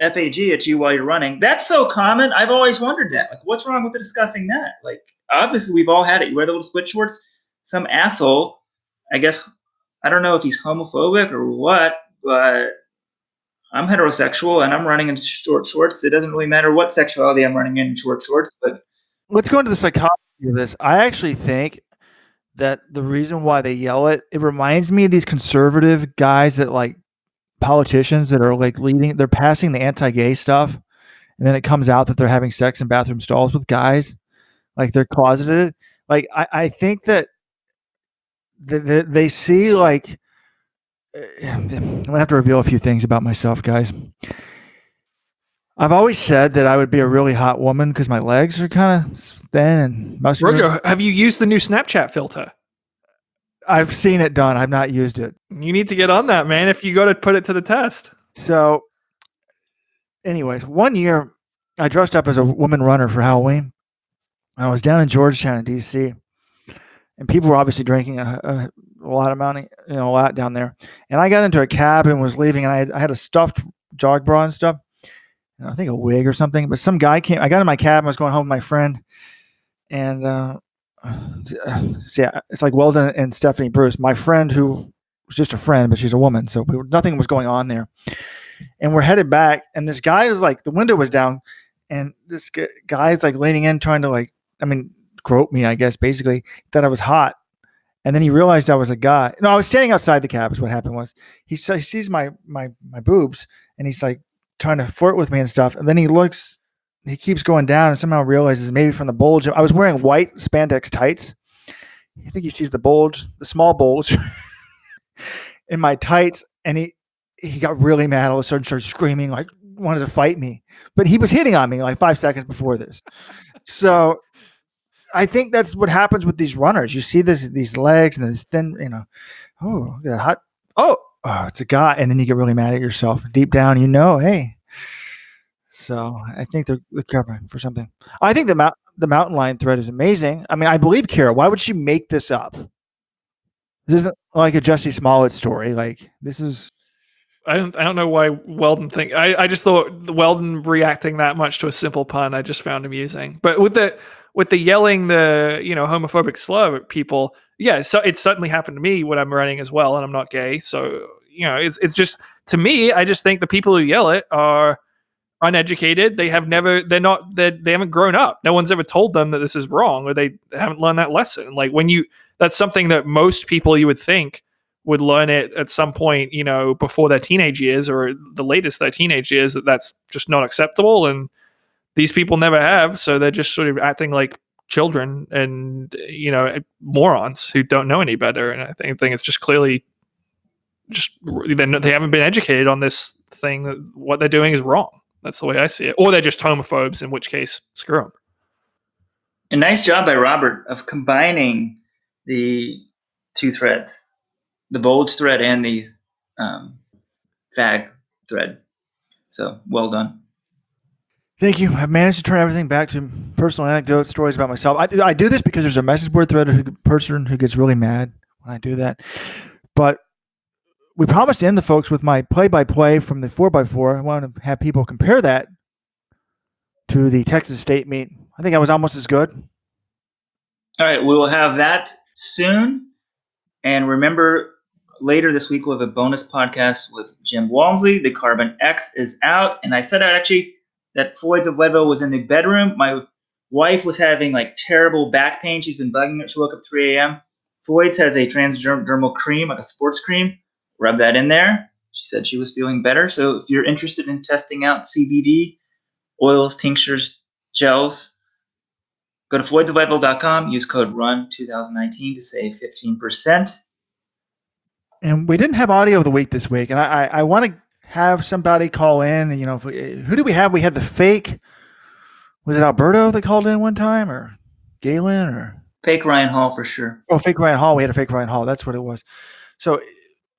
FAG at you while you're running, that's so common. I've always wondered that. Like, what's wrong with discussing that? Like, obviously we've all had it. You wear the little split shorts. Some asshole, I guess, I don't know if he's homophobic or what, but I'm heterosexual and I'm running in short shorts. It doesn't really matter what sexuality I'm running in short shorts. But let's go into the psychology of this. I actually think that the reason why they yell it reminds me of these conservative guys that like politicians that are like they're passing the anti-gay stuff, and then it comes out that they're having sex in bathroom stalls with guys, like they're closeted. Like I think that they see like I'm gonna have to reveal a few things about myself, guys. I've always said that I would be a really hot woman because my legs are kind of thin and muscular. Roger, have you used the new Snapchat filter? I've seen it done. I've not used it. You need to get on that, man, if you go to put it to the test. So, anyways, one year I dressed up as a woman runner for Halloween. And I was down in Georgetown in D.C. and people were obviously drinking a lot of money, a lot down there. And I got into a cab and was leaving, and I had a stuffed jog bra and stuff, and I think a wig or something. But some guy came. I got in my cab. And I was going home with my friend, and it's like Weldon and Stephanie Bruce. My friend, who was just a friend, but she's a woman, so nothing was going on there. And we're headed back, and this guy is like, the window was down, and this guy is like leaning in, trying to grope me, I guess, basically, that I was hot. And then he realized I was a guy. No, I was standing outside the cab is what happened was. He sees my boobs, and he's like trying to flirt with me and stuff. And then he keeps going down and somehow realizes maybe from the bulge. I was wearing white spandex tights. I think he sees the bulge, the small bulge in my tights. And he got really mad. All of a sudden started screaming, like wanted to fight me. But he was hitting on me like 5 seconds before this. So I think that's what happens with these runners. You see these legs and this thin, oh, look at that hot. Oh, it's a guy. And then you get really mad at yourself. Deep down, hey. So I think they're covering for something. I think the mountain lion thread is amazing. I mean, I believe Kara. Why would she make this up? This isn't like a Jussie Smollett story. Like, this is. I don't know why Weldon I just thought Weldon reacting that much to a simple pun I just found amusing. But with the yelling the homophobic slur at people, yeah, so it certainly happened to me when I'm running as well, and I'm not gay. So it's just, to me, I just think the people who yell it are uneducated. They haven't grown up. No one's ever told them that this is wrong, or they haven't learned that lesson. Like, that's something that most people you would think would learn it at some point, before their teenage years or the latest their teenage years, that's just not acceptable. And these people never have. So they're just sort of acting like children and, morons who don't know any better. And I think it's just clearly just, they haven't been educated on this thing, that what they're doing is wrong. That's the way I see it. Or they're just homophobes, in which case, screw them. A nice job by Robert of combining the two threads, the bulge thread and the fag thread. So well done. Thank you. I've managed to turn everything back to personal anecdotes, stories about myself. I do this because there's a message board thread person who gets really mad when I do that. But we promised to end the folks with my play-by-play from the 4x4. I want to have people compare that to the Texas State meet. I think I was almost as good. All right, we'll have that soon. And remember, later this week, we'll have a bonus podcast with Jim Walmsley. The Carbon X is out. And I said actually that Floyd's of Leadville was in the bedroom. My wife was having terrible back pain. She's been bugging her. She woke up 3 a.m. Floyd's has a transdermal cream, like a sports cream. Rub that in there. She said she was feeling better. So if you're interested in testing out CBD, oils, tinctures, gels, go to floydsofleadville.com. Use code RUN2019 to save 15%. And we didn't have audio of the week this week. And I want to have somebody call in. Who do we have? We had the fake. Was it Alberto that called in one time, or Galen, or fake Ryan Hall for sure? Oh, fake Ryan Hall. We had a fake Ryan Hall. That's what it was. So,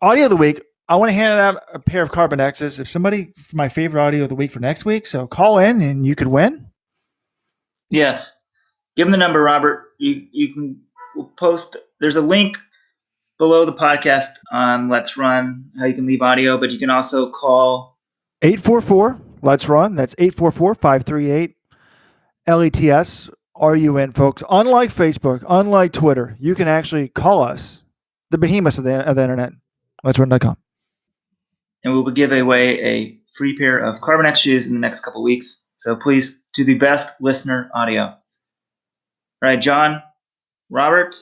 audio of the week. I want to hand out a pair of Carbon X's. If somebody, my favorite audio of the week for next week. So call in and you could win. Yes. Give them the number, Robert. You can post. There's a link below the podcast on Let's Run, how you can leave audio, but you can also call 844 Let's Run. That's 844-538-LETS-RUN, folks. Unlike Facebook, unlike Twitter, you can actually call us, the behemoths of the internet. Let'sRun.com. And we will give away a free pair of Carbon X shoes in the next couple weeks. So please do the best listener audio. All right, John, Robert,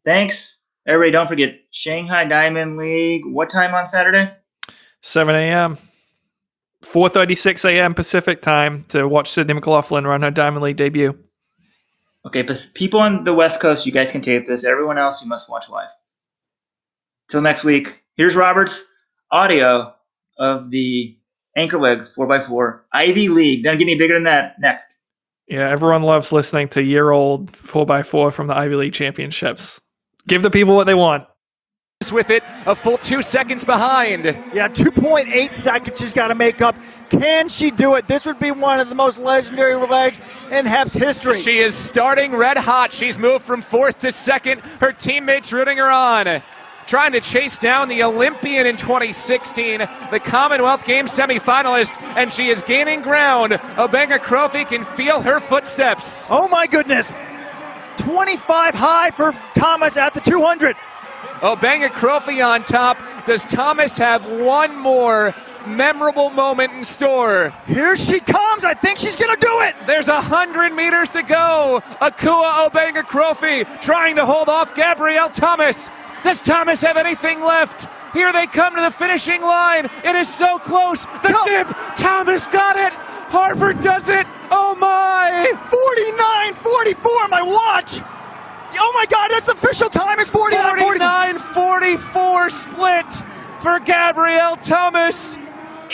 thanks. Everybody, don't forget Shanghai Diamond League. What time on Saturday? 7 a.m. 4:36 a.m. Pacific time to watch Sydney McLaughlin run her Diamond League debut. Okay, but people on the West Coast, you guys can tape this. Everyone else, you must watch live. Till next week, here's Robert's audio of the Anchor Leg 4x4 Ivy League. Doesn't get any bigger than that. Next. Yeah, everyone loves listening to year-old 4x4 from the Ivy League championships. Give the people what they want. with it, a full 2 seconds behind. Yeah, 2.8 seconds she's got to make up. Can she do it? This would be one of the most legendary legs in Hep's history. She is starting red hot. She's moved from 4th to 2nd. Her teammates rooting her on. Trying to chase down the Olympian in 2016, the Commonwealth Games semifinalist, and she is gaining ground. Obenga Crofi can feel her footsteps. Oh my goodness. 25 high for Thomas at the 200. Obenga Crofi on top. Does Thomas have one more memorable moment in store? Here she comes. I think she's going to do it. There's 100 meters to go. Akua Obenga Crofi trying to hold off Gabrielle Thomas. Does Thomas have anything left? Here they come to the finishing line. It is so close. The dip. Thomas got it. Harvard does it. Oh my. 49.44, my watch. Oh my God, that's the official time. It's 49.44 split for Gabrielle Thomas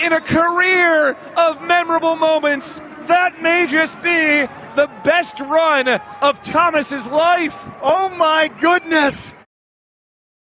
in a career of memorable moments. That may just be the best run of Thomas's life. Oh my goodness.